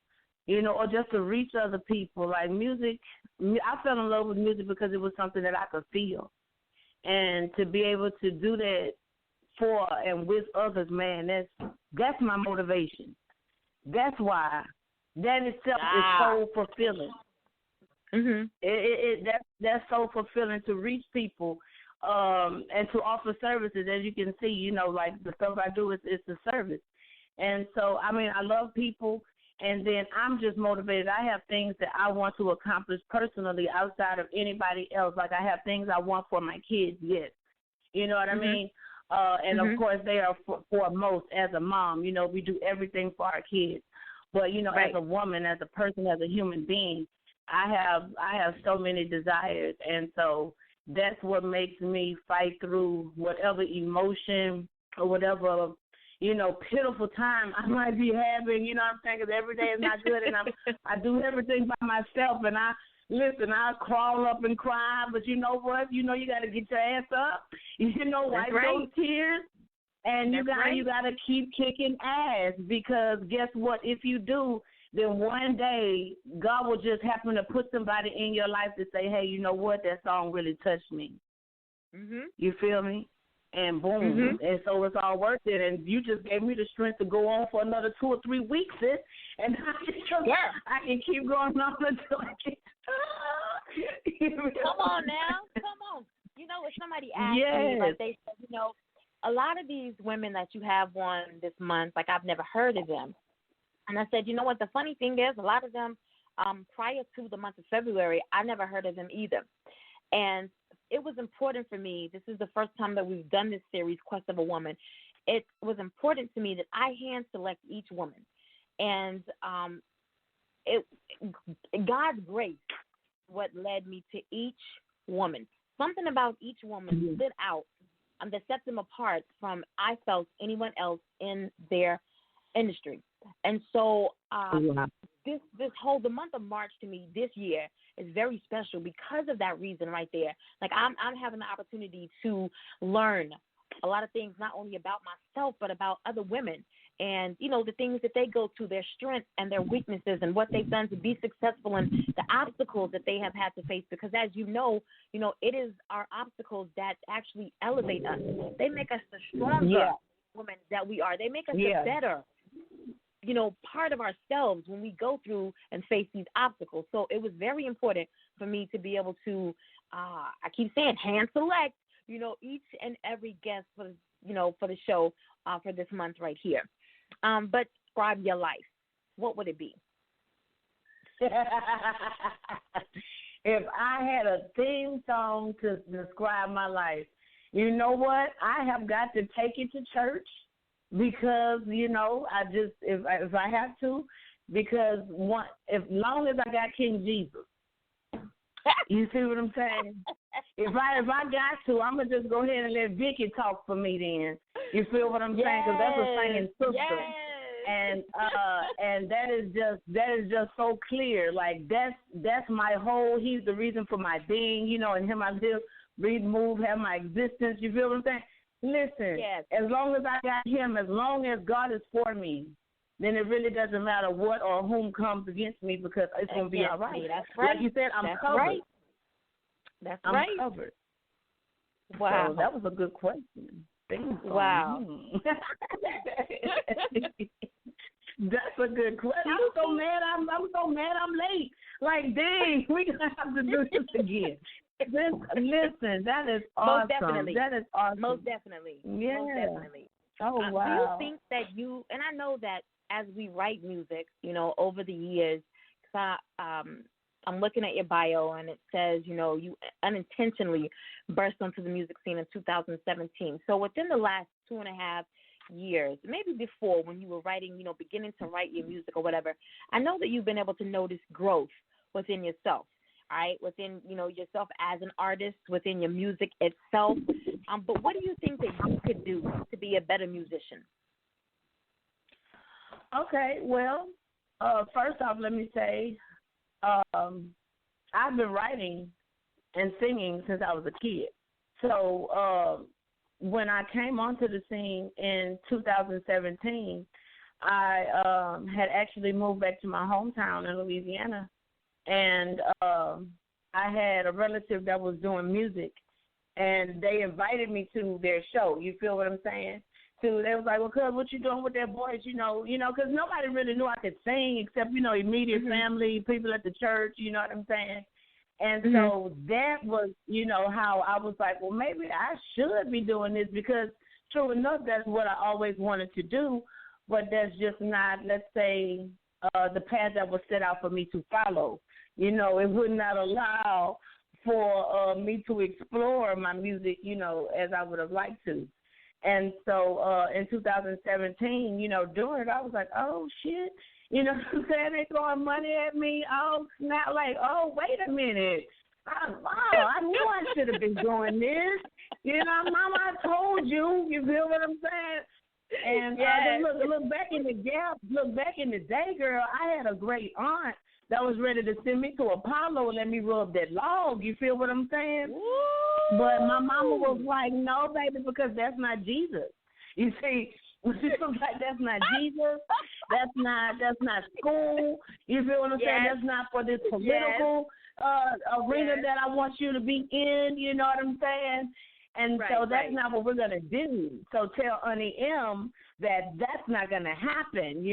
you know, or just to reach other people. Like, music, I fell in love with music because it was something that I could feel. And to be able to do that for and with others, man, that's my motivation. That's why. That itself is so fulfilling. That's so fulfilling, to reach people and to offer services. As you can see, you know, like the stuff I do is a service. And so, I mean, I love people, and then I'm just motivated. I have things that I want to accomplish personally outside of anybody else. Like, I have things I want for my kids, yes. You know what I mean? And, of course, they are foremost as a mom. You know, we do everything for our kids. But, you know, as a woman, as a person, as a human being, I have so many desires. And so that's what makes me fight through whatever emotion or whatever, you know, pitiful time I might be having, you know what I'm saying, because every day is not good, and I do everything by myself, and I crawl up and cry, but you know what? You know you got to get your ass up, you know, wipe those tears, and you got to keep kicking ass, because guess what? If you do, then one day God will just happen to put somebody in your life to say, hey, you know what? That song really touched me. You feel me? And boom. And so it's all worth it. And you just gave me the strength to go on for another 2 or 3 weeks, sis. And I can keep going on until I get Come on now. Come on. You know, if somebody asked me, like they said, you know, a lot of these women that you have on this month, like, I've never heard of them. And I said, you know what, the funny thing is, a lot of them, prior to the month of February, I never heard of them either. And it was important for me. This is the first time that we've done this series, Quest of a Woman. It was important to me that I hand select each woman. And God's grace, what led me to each woman. Something about each woman stood out that set them apart from, I felt, anyone else in their industry. And so the month of March to me this year is very special because of that reason right there. Like, I'm having the opportunity to learn a lot of things, not only about myself, but about other women, and, you know, the things that they go through, their strengths and their weaknesses, and what they've done to be successful, and the obstacles that they have had to face. Because as you know, it is our obstacles that actually elevate us. They make us the stronger women that we are. They make us the better, you know, part of ourselves when we go through and face these obstacles. So it was very important for me to be able to, I keep saying, hand select, you know, each and every guest for the show for this month right here. But describe your life. What would it be? If I had a theme song to describe my life, you know what? I have got to take it to church. Because, you know, if I have to, because as long as I got King Jesus, you see what I'm saying? If I got to, I'm gonna just go ahead and let Vicky talk for me. Then you feel what I'm saying? Because that's a singing sister, and that is just so clear. Like, that's my whole. He's the reason for my being. You know, in Him I live, breathe, move, have my existence. You feel what I'm saying? Listen, as long as I got Him, as long as God is for me, then it really doesn't matter what or whom comes against me, because it's going to be all right. That's right. Like you said, I'm covered. Right. That's right. I'm covered. Wow. So that was a good question. Wow. That's a good question. I'm so mad I'm late. Like, dang, we're going to have to do this again. Listen, that is awesome. Most definitely. That is awesome. Most definitely. Yeah. Most definitely. Oh, wow. Do you think that and I know that as we write music, over the years, because I'm looking at your bio and it says, you unintentionally burst onto the music scene in 2017. So within the last 2.5 years, maybe before when you were writing, beginning to write your music or whatever, I know that you've been able to notice growth within yourself, right? Within, yourself as an artist, within your music itself. But what do you think that you could do to be a better musician? Okay, well, first off, let me say, I've been writing and singing since I was a kid. So when I came onto the scene in 2017, I had actually moved back to my hometown in Louisiana, and I had a relative that was doing music, and they invited me to their show. You feel what I'm saying? They was like, well, cuz, what you doing with that voice, because nobody really knew I could sing except, immediate family, people at the church, you know what I'm saying? And so that was, how I was like, well, maybe I should be doing this because, true enough, that's what I always wanted to do, but that's just not, let's say, the path that was set out for me to follow. It would not allow for me to explore my music, as I would have liked to. And so in 2017, doing it, I was like, oh, shit. You know what I'm saying? They throwing money at me. Oh, snap. Like, oh, wait a minute. I knew I should have been doing this. Mama, I told you. You feel what I'm saying? And look back in the gap, look back in the day, girl, I had a great aunt that was ready to send me to Apollo and let me rub that log. You feel what I'm saying? Woo! But my mama was like, no, baby, because that's not Jesus. You see, she was like, that's not Jesus. That's not school. You feel what I'm saying? That's not for this political arena that I want you to be in. You know what I'm saying? And so that's not what we're going to do. So tell Auntie M that that's not going to happen,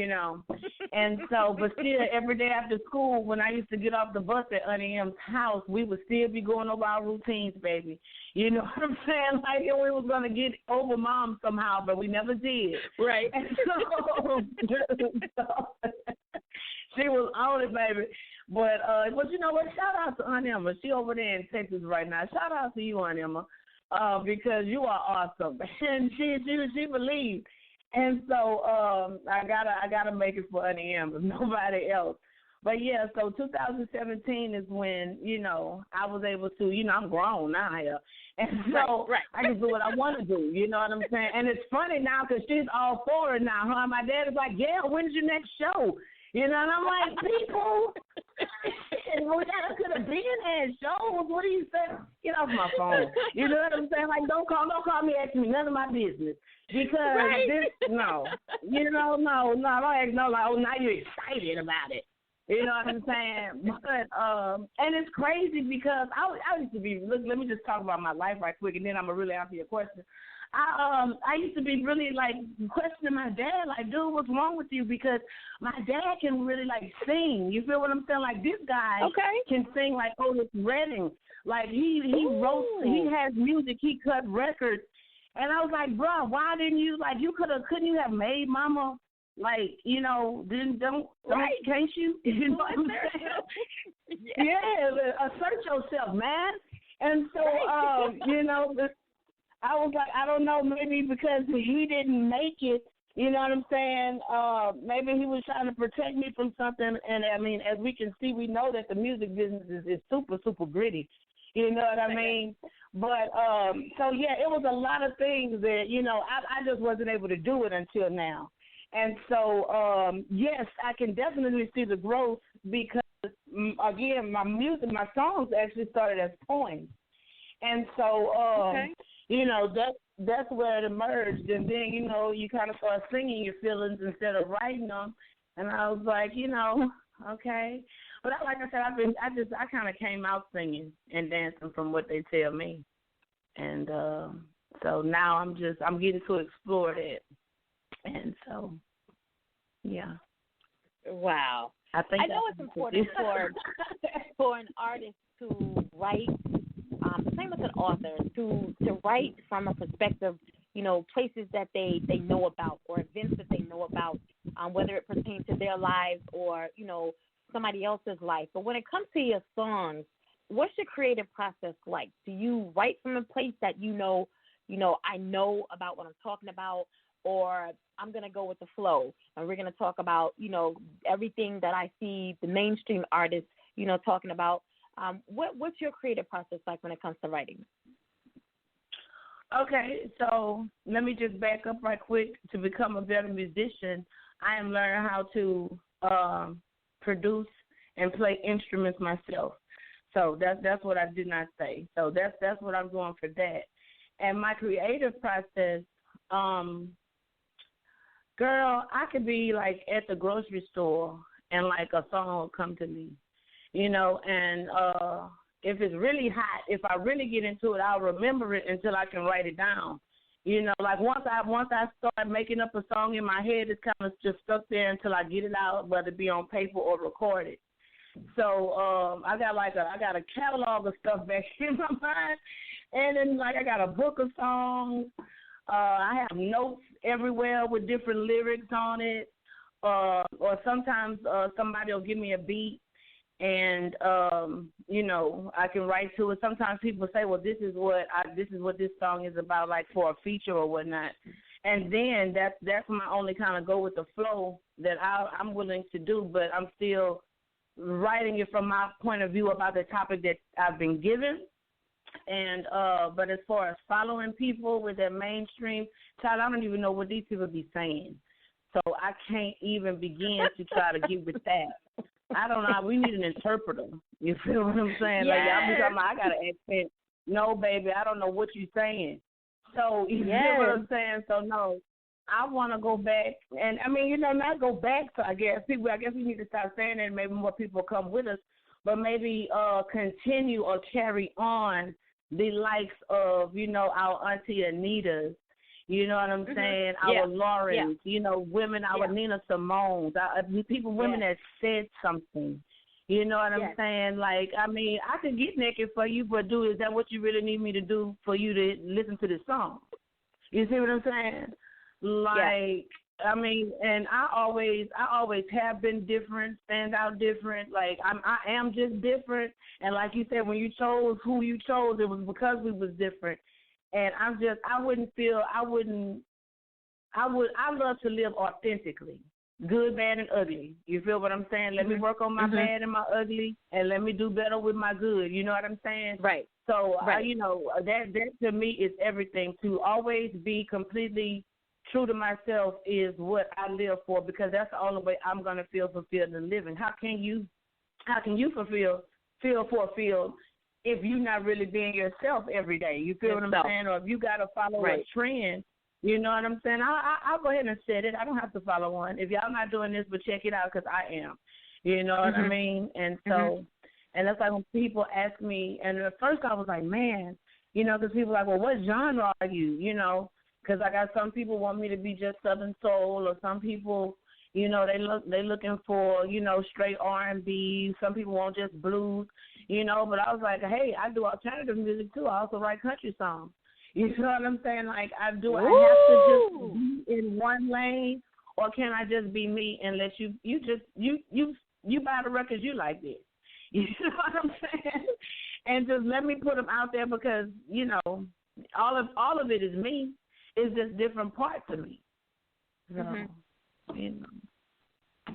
And so, but still, every day after school, when I used to get off the bus at Auntie M's house, we would still be going over our routines, baby. You know what I'm saying? Like, we was going to get over Mom somehow, but we never did. Right. And so she was on it, baby. But you know what? Shout out to Aunt Emma. She over there in Texas right now. Shout out to you, Aunt Emma. Because you are awesome, and she believed, and so I gotta make it for Auntie M, if nobody else. But so 2017 is when I was able to I'm grown now here, and so I can do what I want to do. You know what I'm saying? And it's funny now because she's all for it now. Huh? My dad is like, yeah, when's your next show? And I'm like, people, I could have been at shows. What do you say? Get off my phone. You know what I'm saying? Like, don't call me, ask me none of my business. Because no. Don't ask no, like, oh, now you're excited about it. You know what I'm saying? But, and it's crazy because I used to be, look, let me just talk about my life right quick, and then I'm going to really answer your question. I used to be really, like, questioning my dad, like, dude, what's wrong with you? Because my dad can really, like, sing. You feel what I'm saying? Like, this guy can sing like Otis Redding. Like, he wrote, he has music, he cut records. And I was like, bro, why didn't you, like, couldn't you have made Mama, like, don't can't you? You know what I'm saying? Assert yourself, man. And so, I was like, I don't know, maybe because he didn't make it, you know what I'm saying? Maybe he was trying to protect me from something. And, I mean, as we can see, we know that the music business is super, super gritty. You know what I mean? But, it was a lot of things that, I just wasn't able to do it until now. And so, yes, I can definitely see the growth because, again, my songs actually started as poems. And so, that's where it emerged. And then, you kind of start singing your feelings instead of writing them. And I was like, okay. But like I said, I kind of came out singing and dancing from what they tell me. And so now I'm getting to explore that. And so, yeah. Wow. think I know it's important for an artist to write, the same as an author, to write from a perspective, places that they know about or events that they know about, whether it pertains to their lives or, somebody else's life. But when it comes to your songs, what's your creative process like? Do you write from a place that I know about what I'm talking about, or I'm going to go with the flow and we're going to talk about, everything that I see the mainstream artists, talking about? What's your creative process like when it comes to writing? Okay, so let me just back up right quick. To become a better musician, I am learning how to produce and play instruments myself. So that's what I did not say. So that's what I'm doing for that. And my creative process, girl, I could be like at the grocery store and like a song will come to me, and if it's really hot, if I really get into it, I'll remember it until I can write it down. Like once I start making up a song in my head, it's kind of just stuck there until I get it out, whether it be on paper or recorded. So I got a catalog of stuff back in my mind, and then I got a book of songs. I have notes everywhere with different lyrics on it, or sometimes somebody will give me a beat, and I can write to it. Sometimes people say, well, this is what this song is about, like for a feature or whatnot. And then that's my only kind of go with the flow that I'm willing to do, but I'm still writing it from my point of view about the topic that I've been given. And but as far as following people with their mainstream, child, I don't even know what these people be saying. So I can't even begin to try to get with that. I don't know. We need an interpreter. You feel what I'm saying? Yes. Like, y'all be talking about, I got an accent. No, baby, I don't know what you're saying. So you feel what I'm saying? So, no, I want to go back. And, I mean, not go back. So I guess we need to start saying that and maybe more people come with us. But maybe continue or carry on the likes of, our Auntie Anita's. You know what I'm saying? Our Laurens, women, our Nina Simone's, women that said something. You know what I'm saying? Like, I mean, I could get naked for you, but is that what you really need me to do for you to listen to this song? You see what I'm saying? Like, I mean, and I always have been different, stand out different. Like, I am just different. And like you said, when you chose who you chose, it was because we was different. And I love to live authentically, good, bad, and ugly. You feel what I'm saying? Let me work on my bad and my ugly, and let me do better with my good. You know what I'm saying? Right. So, that to me is everything. To always be completely true to myself is what I live for, because that's the only way I'm going to feel fulfilled in living. How can you feel fulfilled if you're not really being yourself every day? You feel what I'm saying? Or if you got to follow a trend, you know what I'm saying? I'll go ahead and set it. I don't have to follow one. If y'all not doing this, but check it out, because I am. You know what I mean? And so, and that's like when people ask me, and at first I was like, man, because people are like, well, what genre are you? Because I got some people want me to be just Southern Soul, or some people, they looking for, straight R&B. Some people want just blues, But I was like, hey, I do alternative music too. I also write country songs. You know what I'm saying? Like, I have to just be in one lane, or can I just be me and let you buy the records you like this? You know what I'm saying? And just let me put them out there, because all of it is me. It's just different parts of me. So,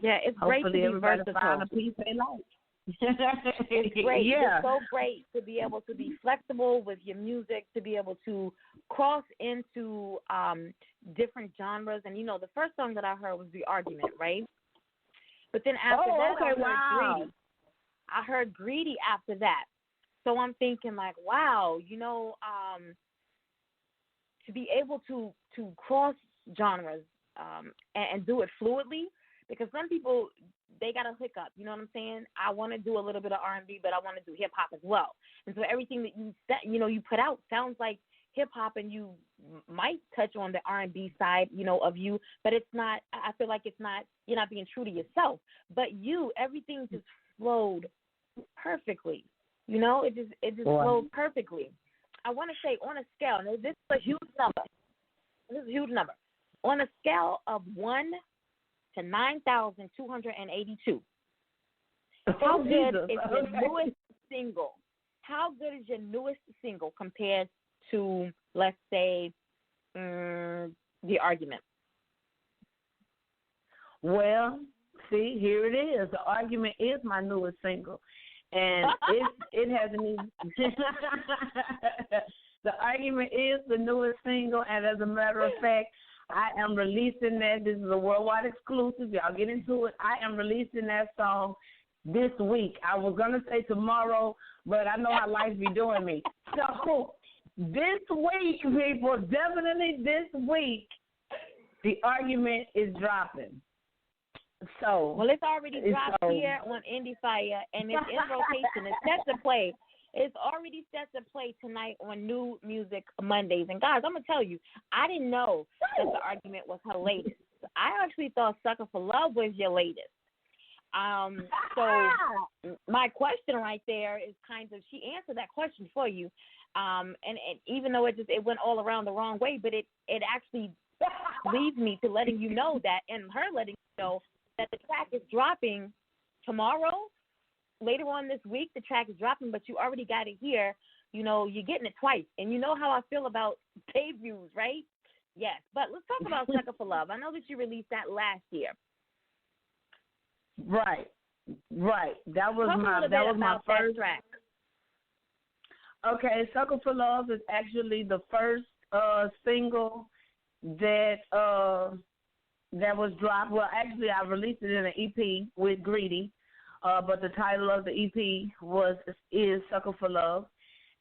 yeah, it's great to be versatile. Find a piece they like. It's great. Yeah. It's so great to be able to be flexible with your music, to be able to cross into different genres. And, the first song that I heard was The Argument, right? But then after that, I heard Greedy after that. So I'm thinking like, wow, to be able to cross genres and do it fluidly, because some people, they got a hiccup, you know what I'm saying? I want to do a little bit of R&B, but I want to do hip hop as well. And so everything that you put out sounds like hip hop and you might touch on the R&B side, of you, but it's not. I feel like it's not. You're not being true to yourself. But everything just flowed perfectly. It just flowed perfectly. I want to say on a scale. Now, this is a huge number. On a scale of 1 to 9,282. How good is your newest single? How good is your newest single compared to, let's say, The Argument? Well, see, here it is. The Argument is my newest single, and it hasn't even. The Argument is the newest single, and as a matter of fact, I am releasing that. This is a worldwide exclusive. Y'all get into it. I am releasing that song this week. I was going to say tomorrow, but I know how life be doing me. So this week, people, definitely this week, The Argument is dropping. So, well, it's already dropped here on Endie Fiya, and it's in rotation. It's set to play. It's already set to play tonight on New Music Mondays. And, guys, I'm going to tell you, I didn't know that The Argument was her latest. I actually thought Sucka for Love was your latest. So my question right there is kind of, she answered that question for you. And even though it went all around the wrong way, but it actually leads me to letting you know that, and her letting you know that the track is dropping tomorrow. Later on this week, the track is dropping, but you already got it here. You're getting it twice. And you know how I feel about debuts, right? Yes. But let's talk about Sucka for Love. I know that you released that last year. Right. That was my first track. Okay, Sucka for Love is actually the first single that was dropped. Well, actually, I released it in an EP with Greedy, but the title of the EP is Sucka for Love,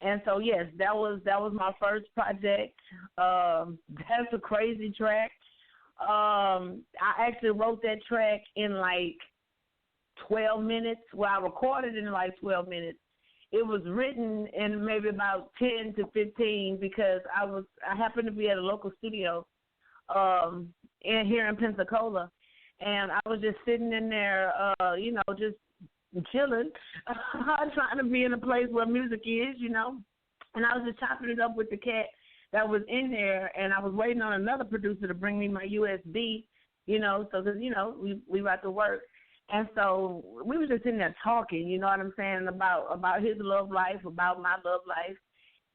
and so yes, that was my first project. That's a crazy track. I actually wrote that track in like 12 minutes. Well, I recorded it in like 12 minutes. It was written in maybe about 10 to 15 because I happened to be at a local studio here in Pensacola, and I was just sitting in there, just chilling, trying to be in a place where music is, and I was just chopping it up with the cat that was in there, and I was waiting on another producer to bring me my USB, so because, we about to work. And so we were just sitting there talking, you know what I'm saying, about his love life, about my love life.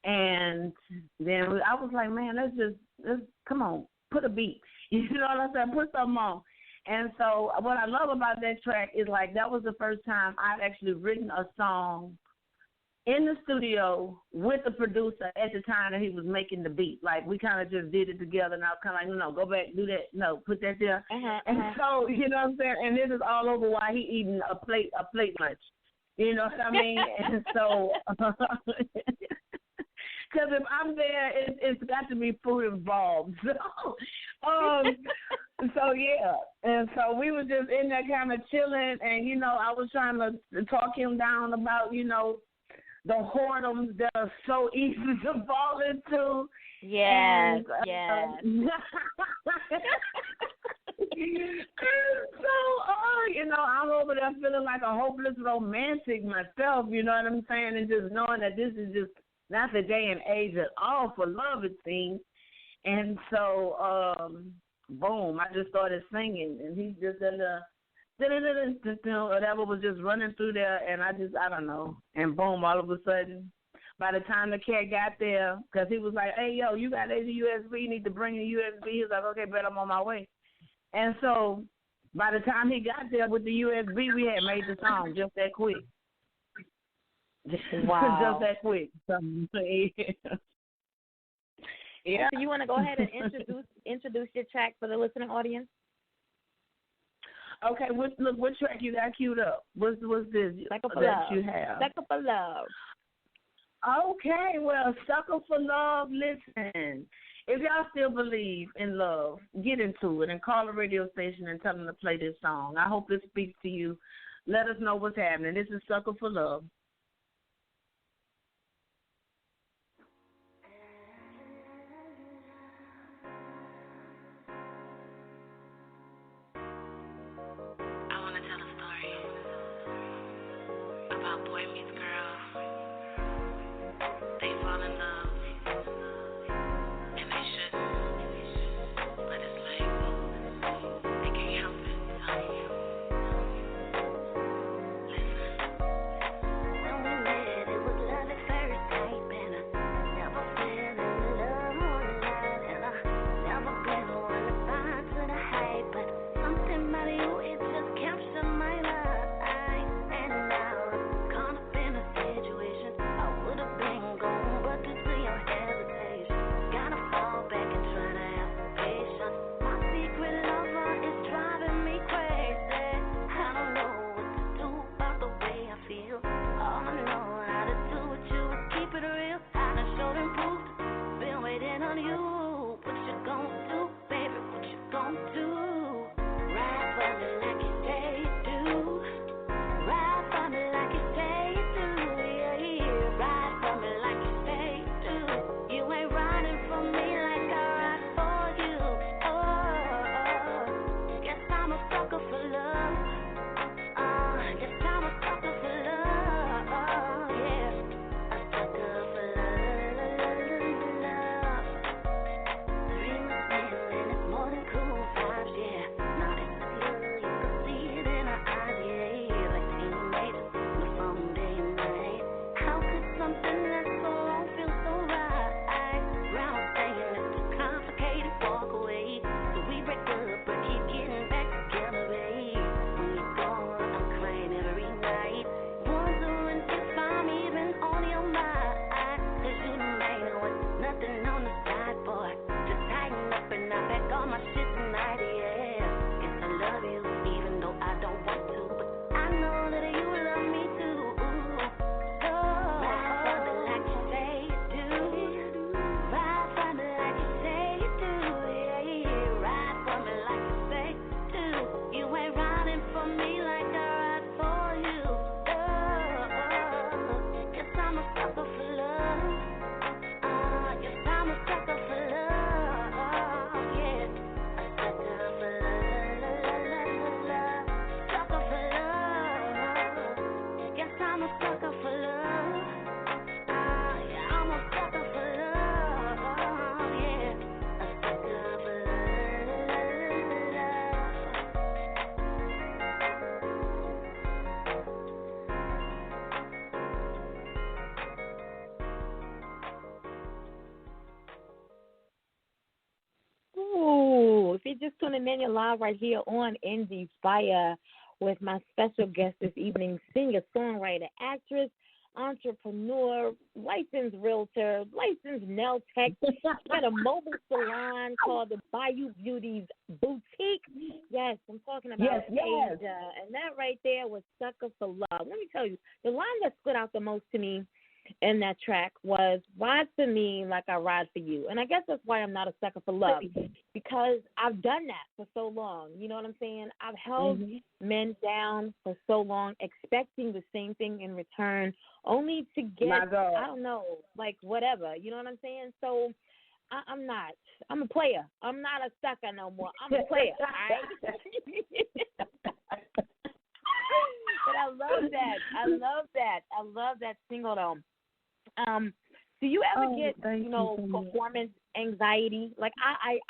And then I was like, man, let's come on, put a beat. You know what I'm saying? Put something on. And so what I love about that track is, like, that was the first time I'd actually written a song in the studio with the producer at the time that he was making the beat. Like, we kind of just did it together, and I was kind of like, no, go back, do that, no, put that there. And so, you know what I'm saying, and this is all over while he eating a plate lunch. You know what I mean? And so, because if I'm there, it's got to be food involved. So yeah, and so we was just in there kind of chilling, and, I was trying to talk him down about, the whoredoms that are so easy to fall into. Yes, and, yes. So, I'm over there feeling like a hopeless romantic myself, you know what I'm saying? And just knowing that this is just not the day and age at all for love, it seems. And so, boom, I just started singing, and he just whatever was just running through there, and I don't know, and boom, all of a sudden, by the time the cat got there, because he was like, hey, yo, you got a USB, you need to bring a USB. He was like, okay, but I'm on my way. And so by the time he got there with the USB, we had made the song just that quick. Wow. Just that quick. So, yeah. So you want to go ahead and introduce your track for the listening audience? Okay, what track you got queued up? What's this Sucka for that Love. you have? Sucka for Love. Okay, well, Sucka for Love, listen. If y'all still believe in love, get into it and call a radio station and tell them to play this song. I hope this speaks to you. Let us know what's happening. This is Sucka for Love. If you're just tuning in, you're live right here on Endie Fiya with my special guest this evening, singer, songwriter, actress, entrepreneur, licensed realtor, licensed nail tech. She got a mobile salon called the Bayou Beauties Boutique. Yes, I'm talking about Asia. And that right there was Sucka for Love. Let me tell you, the line that stood out the most to me in that track was "Ride for me like I ride for you." And I guess that's why I'm not a sucker for love, because I've done that for so long. You know what I'm saying? I've held men down for so long, expecting the same thing in return, only to get, I don't know, like whatever. You know what I'm saying? So I'm not. I'm a player. I'm not a sucker no more. I'm a player, all right? But I love that. I love that single, though. Do you ever get, performance anxiety? Like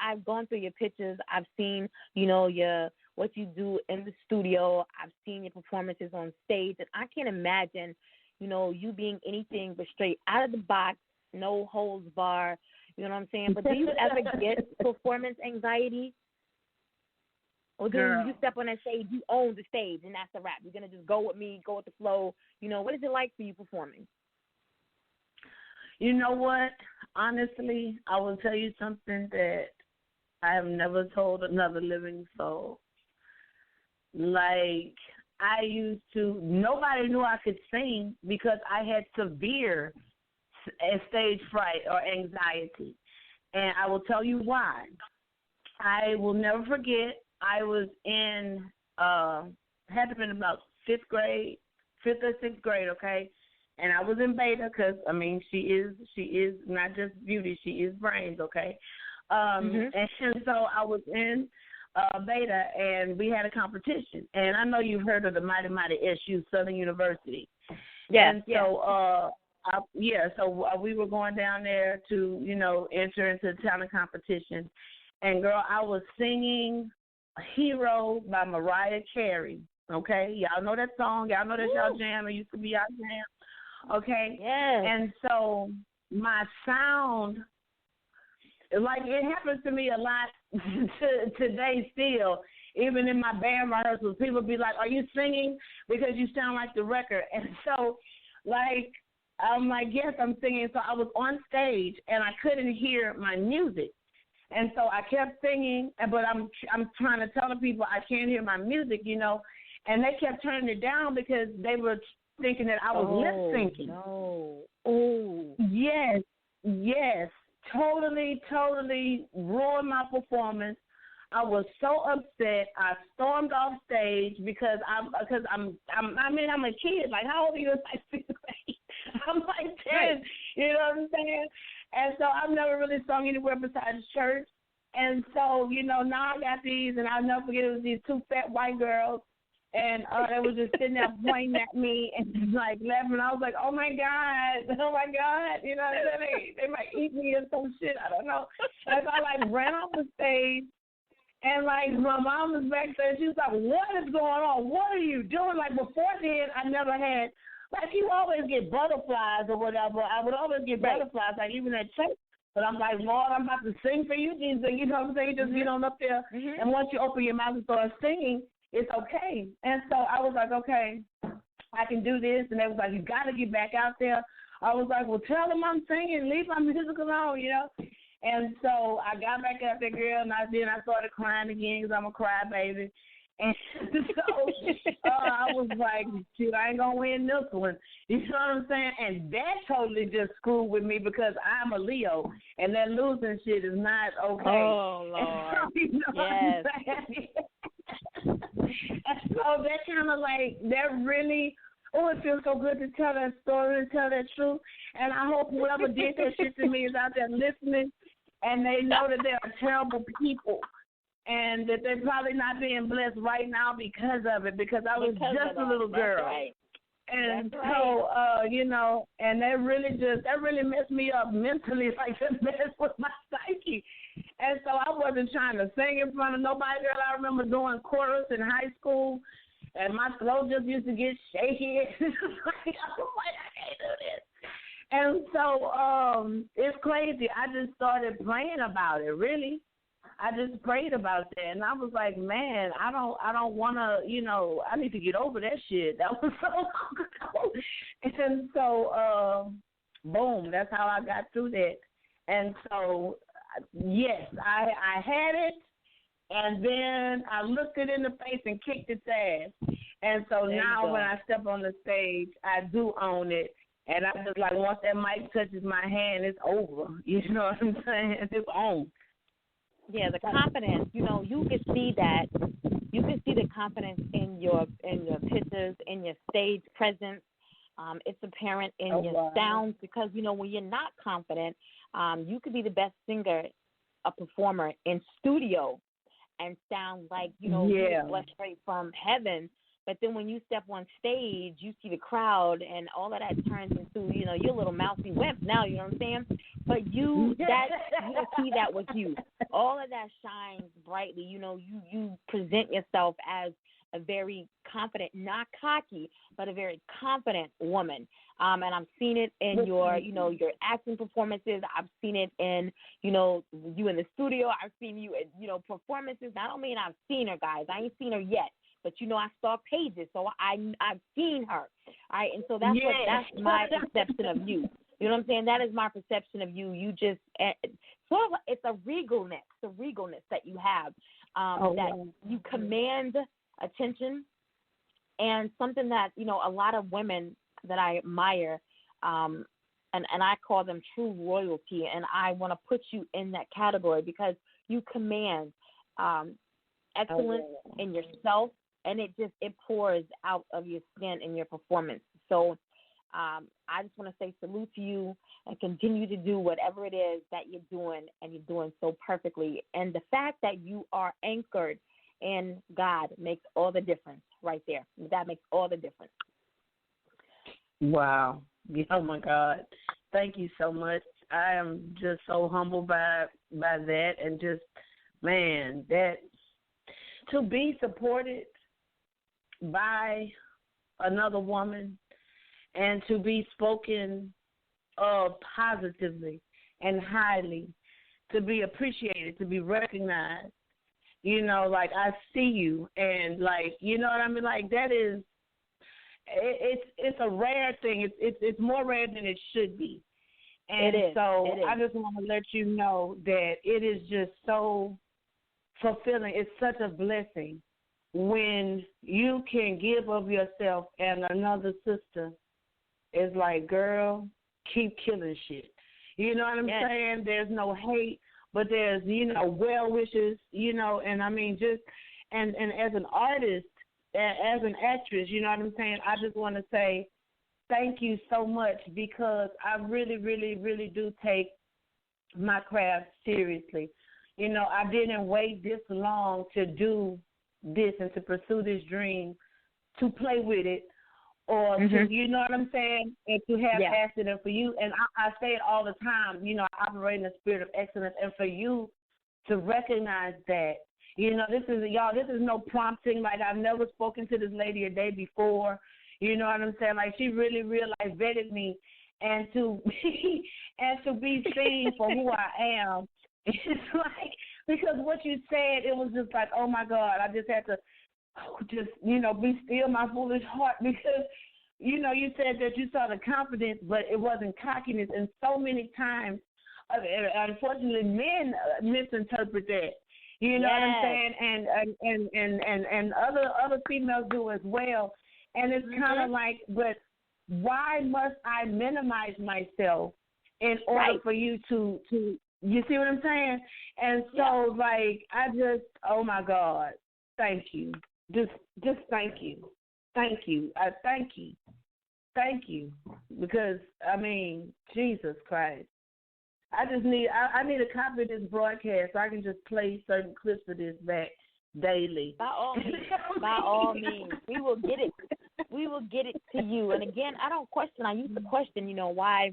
I've gone through your pictures. I've seen, what you do in the studio. I've seen your performances on stage, and I can't imagine, you being anything but straight out of the box, no holds bar. You know what I'm saying? But do you ever get performance anxiety? Or do you step on that stage, you own the stage, and that's a wrap? You're going to just go with me, go with the flow. What is it like for you performing? You know what? Honestly, I will tell you something that I have never told another living soul. Like, I used to, nobody knew I could sing because I had severe stage fright or anxiety. And I will tell you why. I will never forget, I was in, had to been about fifth or sixth grade, okay? And I was in beta because, she is not just beauty, she is brains, okay? And so I was in beta, and we had a competition. And I know you've heard of the Mighty Mighty SU, Southern University. Yes, and so we were going down there to, enter into the talent competition. And, girl, I was singing Hero by Mariah Carey. Okay? Y'all know that song. Y'all know that's y'all jam. It used to be our jam. Okay? Yes. And so my sound, like, it happens to me a lot today still. Even in my band rehearsals, people be like, "Are you singing? Because you sound like the record." And so, like, I'm like, "Yes, I'm singing." So I was on stage, and I couldn't hear my music. And so I kept singing, but I'm trying to tell the people I can't hear my music, and they kept turning it down because they were thinking that I was lip syncing. No. Oh. Yes. Totally ruined my performance. I was so upset. I stormed off stage because I'm a kid. Like, how old are you? Like 6 or 8. I'm like 10. Right. You know what I'm saying? And so I've never really sung anywhere besides church. And so, now I got these, and I'll never forget, it was these 2 fat white girls, and they was just sitting there pointing at me and like laughing. I was like, oh my God. You know what I'm saying? They might eat me or some shit. I don't know. And so I like ran off the stage. And, like, my mom was back there. She was like, what is going on? What are you doing? Like, before then, I never had, like, you always get butterflies or whatever. I would always get butterflies, like, even at church. But I'm like, Lord, I'm about to sing for you, Jesus. You know what I'm saying? Just get on up there. Mm-hmm. And once you open your mouth and start singing, it's okay. And so I was like, okay, I can do this. And they was like, you got to get back out there. I was like, well, tell them I'm singing. Leave my music alone, And so I got back out there, girl, and I started crying again because I'm a crybaby. And so I was like, shoot, I ain't going to win this one. You know what I'm saying? And that totally just screwed with me because I'm a Leo, and that losing shit is not okay. Oh, Lord. And so, yes. And so that kind of like, that really, it feels so good to tell that story and tell that truth. And I hope whoever did that shit to me is out there listening, and they know that they are terrible people, and that they're probably not being blessed right now because of it, because I was just a little girl. That's right. And That's so, and that really messed me up mentally, like that messed with my psyche. And so I wasn't trying to sing in front of nobody. Girl, I remember doing chorus in high school, and my throat just used to get shaky. I'm like, I can't do this. And so it's crazy. I just started praying about it, really. I just prayed about that, and I was like, man, I don't want to, I need to get over that shit. That was so long ago. And so, boom, that's how I got through that. And so, yes, I had it, and then I looked it in the face and kicked its ass. And so now when I step on the stage, I do own it. And I just like, once that mic touches my hand, it's over. You know what I'm saying? It's on. Yeah, the confidence. You can see that. You can see the confidence in your pictures, in your stage presence. It's apparent in your sounds because when you're not confident, you could be the best singer, a performer in studio, and sound like you flesh straight from heaven. But then when you step on stage, you see the crowd, and all of that turns into, your little mousy wimp now, you know what I'm saying? But you don't see that with you. All of that shines brightly. You present yourself as a very confident, not cocky, but a very confident woman. And I've seen it in your acting performances. I've seen it in, you in the studio. I've seen you in, performances. I don't mean I've seen her, guys. I ain't seen her yet. But, I stalk pages, so I've seen her. All right, and so that's my perception of you. You know what I'm saying? That is my perception of you. You just sort of, it's a regalness that you have, that you command attention, and something that, a lot of women that I admire, and I call them true royalty, and I want to put you in that category because you command excellence in yourself, and it pours out of your skin in your performance. So I just want to say salute to you and continue to do whatever it is that you're doing, and you're doing so perfectly. And the fact that you are anchored in God makes all the difference right there. That makes all the difference. Wow. Oh my God. Thank you so much. I am just so humbled by that, and just, man, that to be supported by another woman and to be spoken of positively and highly, to be appreciated, to be recognized. You know, like, I see you, and, like, you know what I mean? Like, that is, it's a rare thing. It's more rare than it should be. And so I just want to let you know that it is just so fulfilling. It's such a blessing when you can give of yourself and another sister is like, girl, keep killing shit. You know what I'm saying? There's no hate, but there's, you know, well wishes, you know, and I mean, just, and as an artist, as an actress, you know what I'm saying? I just want to say thank you so much, because I really, really, really do take my craft seriously. You know, I didn't wait this long to do this and to pursue this dream, to play with it, or to, you know what I'm saying, and to have passion. And for you, and I say it all the time, you know, I operate in a spirit of excellence, and for you to recognize that, you know, this is no prompting. Like, I've never spoken to this lady a day before. You know what I'm saying? Like, she really realized, vetted me, and to be seen for who I am. It's like, because what you said, it was just like, oh my God, I just had to you know, be still my foolish heart, because, you know, you said that you saw the confidence, but it wasn't cockiness. And so many times, unfortunately, men misinterpret that. You know what I'm saying? And other females do as well. And it's kind of like, but why must I minimize myself in order for you to, you see what I'm saying? And so, like, I just, oh my God, thank you. Just thank you. Thank you. I thank you. Thank you. Because, I mean, Jesus Christ. I just need, I need a copy of this broadcast so I can just play certain clips of this back daily. By all means. By all means. We will get it. We will get it to you. And again, I don't question. I used to question, you know, why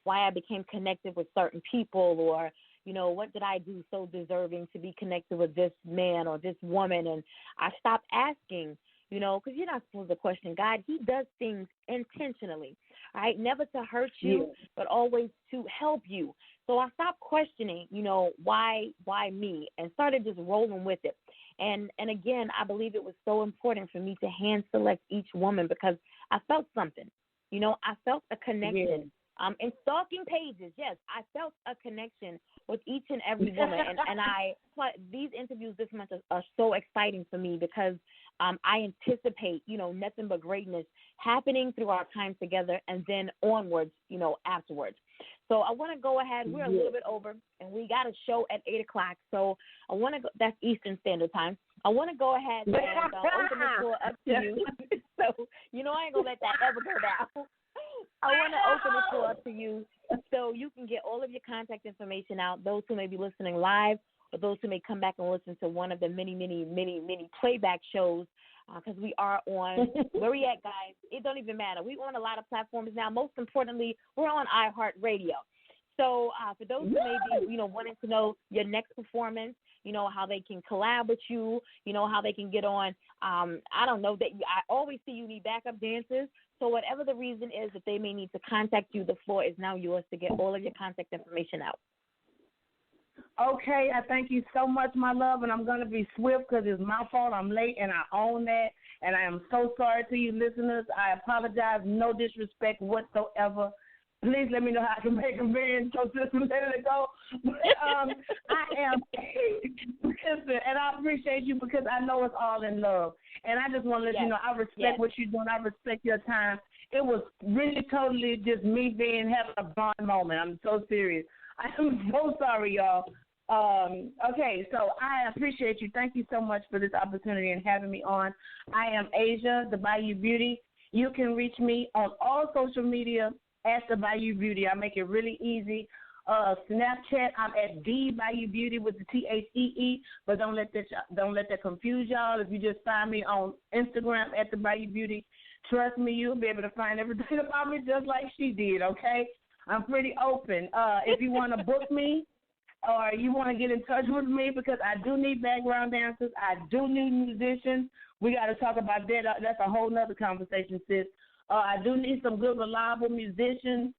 I became connected with certain people, or, you know, what did I do so deserving to be connected with this man or this woman? And I stopped asking, you know, because you're not supposed to question God. He does things intentionally, right? Never to hurt you, but always to help you. So I stopped questioning, you know, why me, and started just rolling with it. And again, I believe it was so important for me to hand select each woman, because I felt something. You know, I felt a connection. In stalking pages, yes, I felt a connection with each and every woman. These interviews this month are so exciting for me, because I anticipate, you know, nothing but greatness happening through our time together, and then onwards, you know, afterwards. So I want to go ahead. We're a little bit over, and we got a show at 8 o'clock. So I want to go, that's Eastern Standard Time. I want to go ahead and open the floor up to you. So, you know, I ain't going to let that ever go down. I want to open the floor up to you so you can get all of your contact information out, those who may be listening live, or those who may come back and listen to one of the many playback shows, because we are on, where we at, guys? It don't even matter. We're on a lot of platforms now. Most importantly, we're on iHeartRadio. So for those who may be, you know, wanting to know your next performance, you know, how they can collab with you, you know, how they can get on, I don't know, I always see you need backup dancers. So whatever the reason is that they may need to contact you, the floor is now yours to get all of your contact information out. Okay, I thank you so much, my love, and I'm going to be swift because it's my fault. I'm late, and I own that, and I am so sorry to you listeners. I apologize, no disrespect whatsoever. Please let me know how I can make amends so system let it go. But I am, and I appreciate you because I know it's all in love. And I just want to let you know I respect what you're doing. I respect your time. It was really totally just me having a bond moment. I'm so serious. I am so sorry, y'all. Okay, so I appreciate you. Thank you so much for this opportunity and having me on. I am Asia, the Bayou Beauty. You can reach me on all social media at the Bayou Beauty. I make it really easy. Snapchat, I'm at the Bayou Beauty with the THEE, but don't let that confuse y'all. If you just find me on Instagram at the Bayou Beauty, Trust me, you'll be able to find everything about me just like she did, okay? I'm pretty open. If you want to book me or you want to get in touch with me, because I do need background dancers, I do need musicians. We got to talk about that. That's a whole nother conversation, sis. I do need some good, reliable musicians.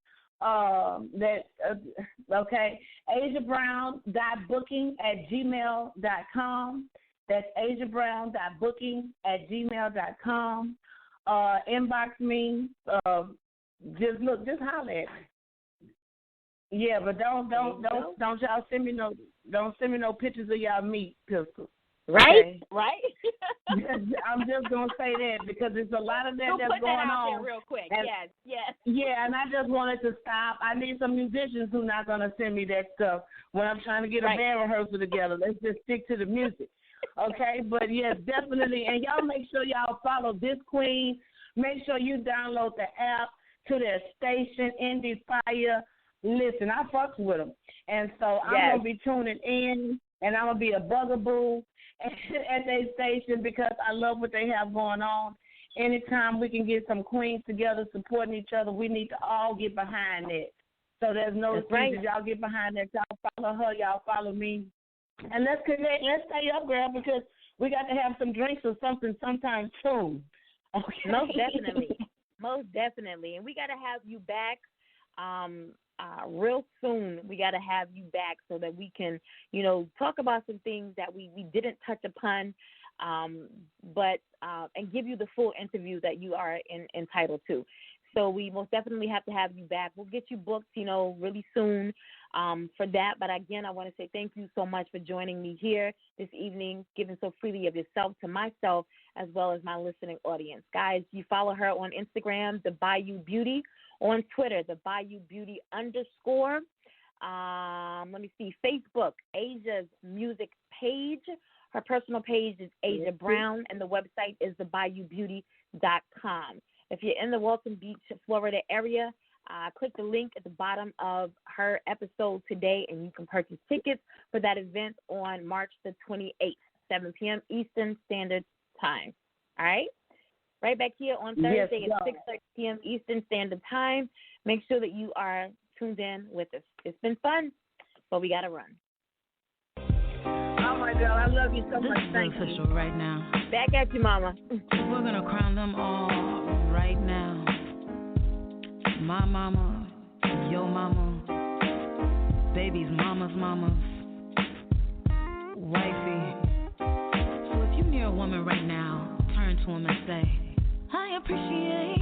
Okay, asiabrown.booking@gmail.com. That's asiabrown.booking@gmail.com. Inbox me. Just holler at me. Yeah, but don't y'all send me no pictures of y'all meat, Pistol. Right, okay? Right. I'm just gonna say that because there's a lot of that so that's put going that out on. there real quick. And, yes. Yeah, and I just wanted to stop. I need some musicians who not gonna send me that stuff when I'm trying to get a band rehearsal together. Let's just stick to the music, okay? But yes, definitely. And y'all make sure y'all follow this queen. Make sure you download the app to their station, Endie Fiya. Listen, I fucks with them, and so I'm gonna be tuning in, and I'm gonna be a bugaboo at their station because I love what they have going on. Anytime we can get some queens together supporting each other, we need to all get behind it. So there's no excuses. Y'all get behind that. Y'all follow her. Y'all follow me. And let's connect. Let's stay up, girl, because we got to have some drinks or something sometime soon. Okay. Most definitely. And we got to have you back real soon. We got to have you back so that we can, talk about some things that we didn't touch upon, but and give you the full interview that you are entitled to. So we most definitely have to have you back. We'll get you booked, really soon for that. But again, I want to say thank you so much for joining me here this evening, giving so freely of yourself to myself as well as my listening audience. Guys, you follow her on Instagram, The Bayou Beauty, on Twitter, The Bayou Beauty _. Let me see, Facebook, Asia's Music Page. Her personal page is Asia Brown, and the website is thebayoubeauty.com. If you're in the Walton Beach, Florida area, click the link at the bottom of her episode today, and you can purchase tickets for that event on March the 28th, 7 p.m. Eastern Standard Time. All right? Right back here on Thursday at 6:30 p.m. Eastern Standard Time. Make sure that you are tuned in with us. It's been fun, but we got to run. Oh, my God. I love you so much. Thank you. Official right now. Back at you, Mama. We're going to crown them all right now. My mama, your mama, baby's mama's mama's wifey. So if you're near a woman right now, turn to him and say, I appreciate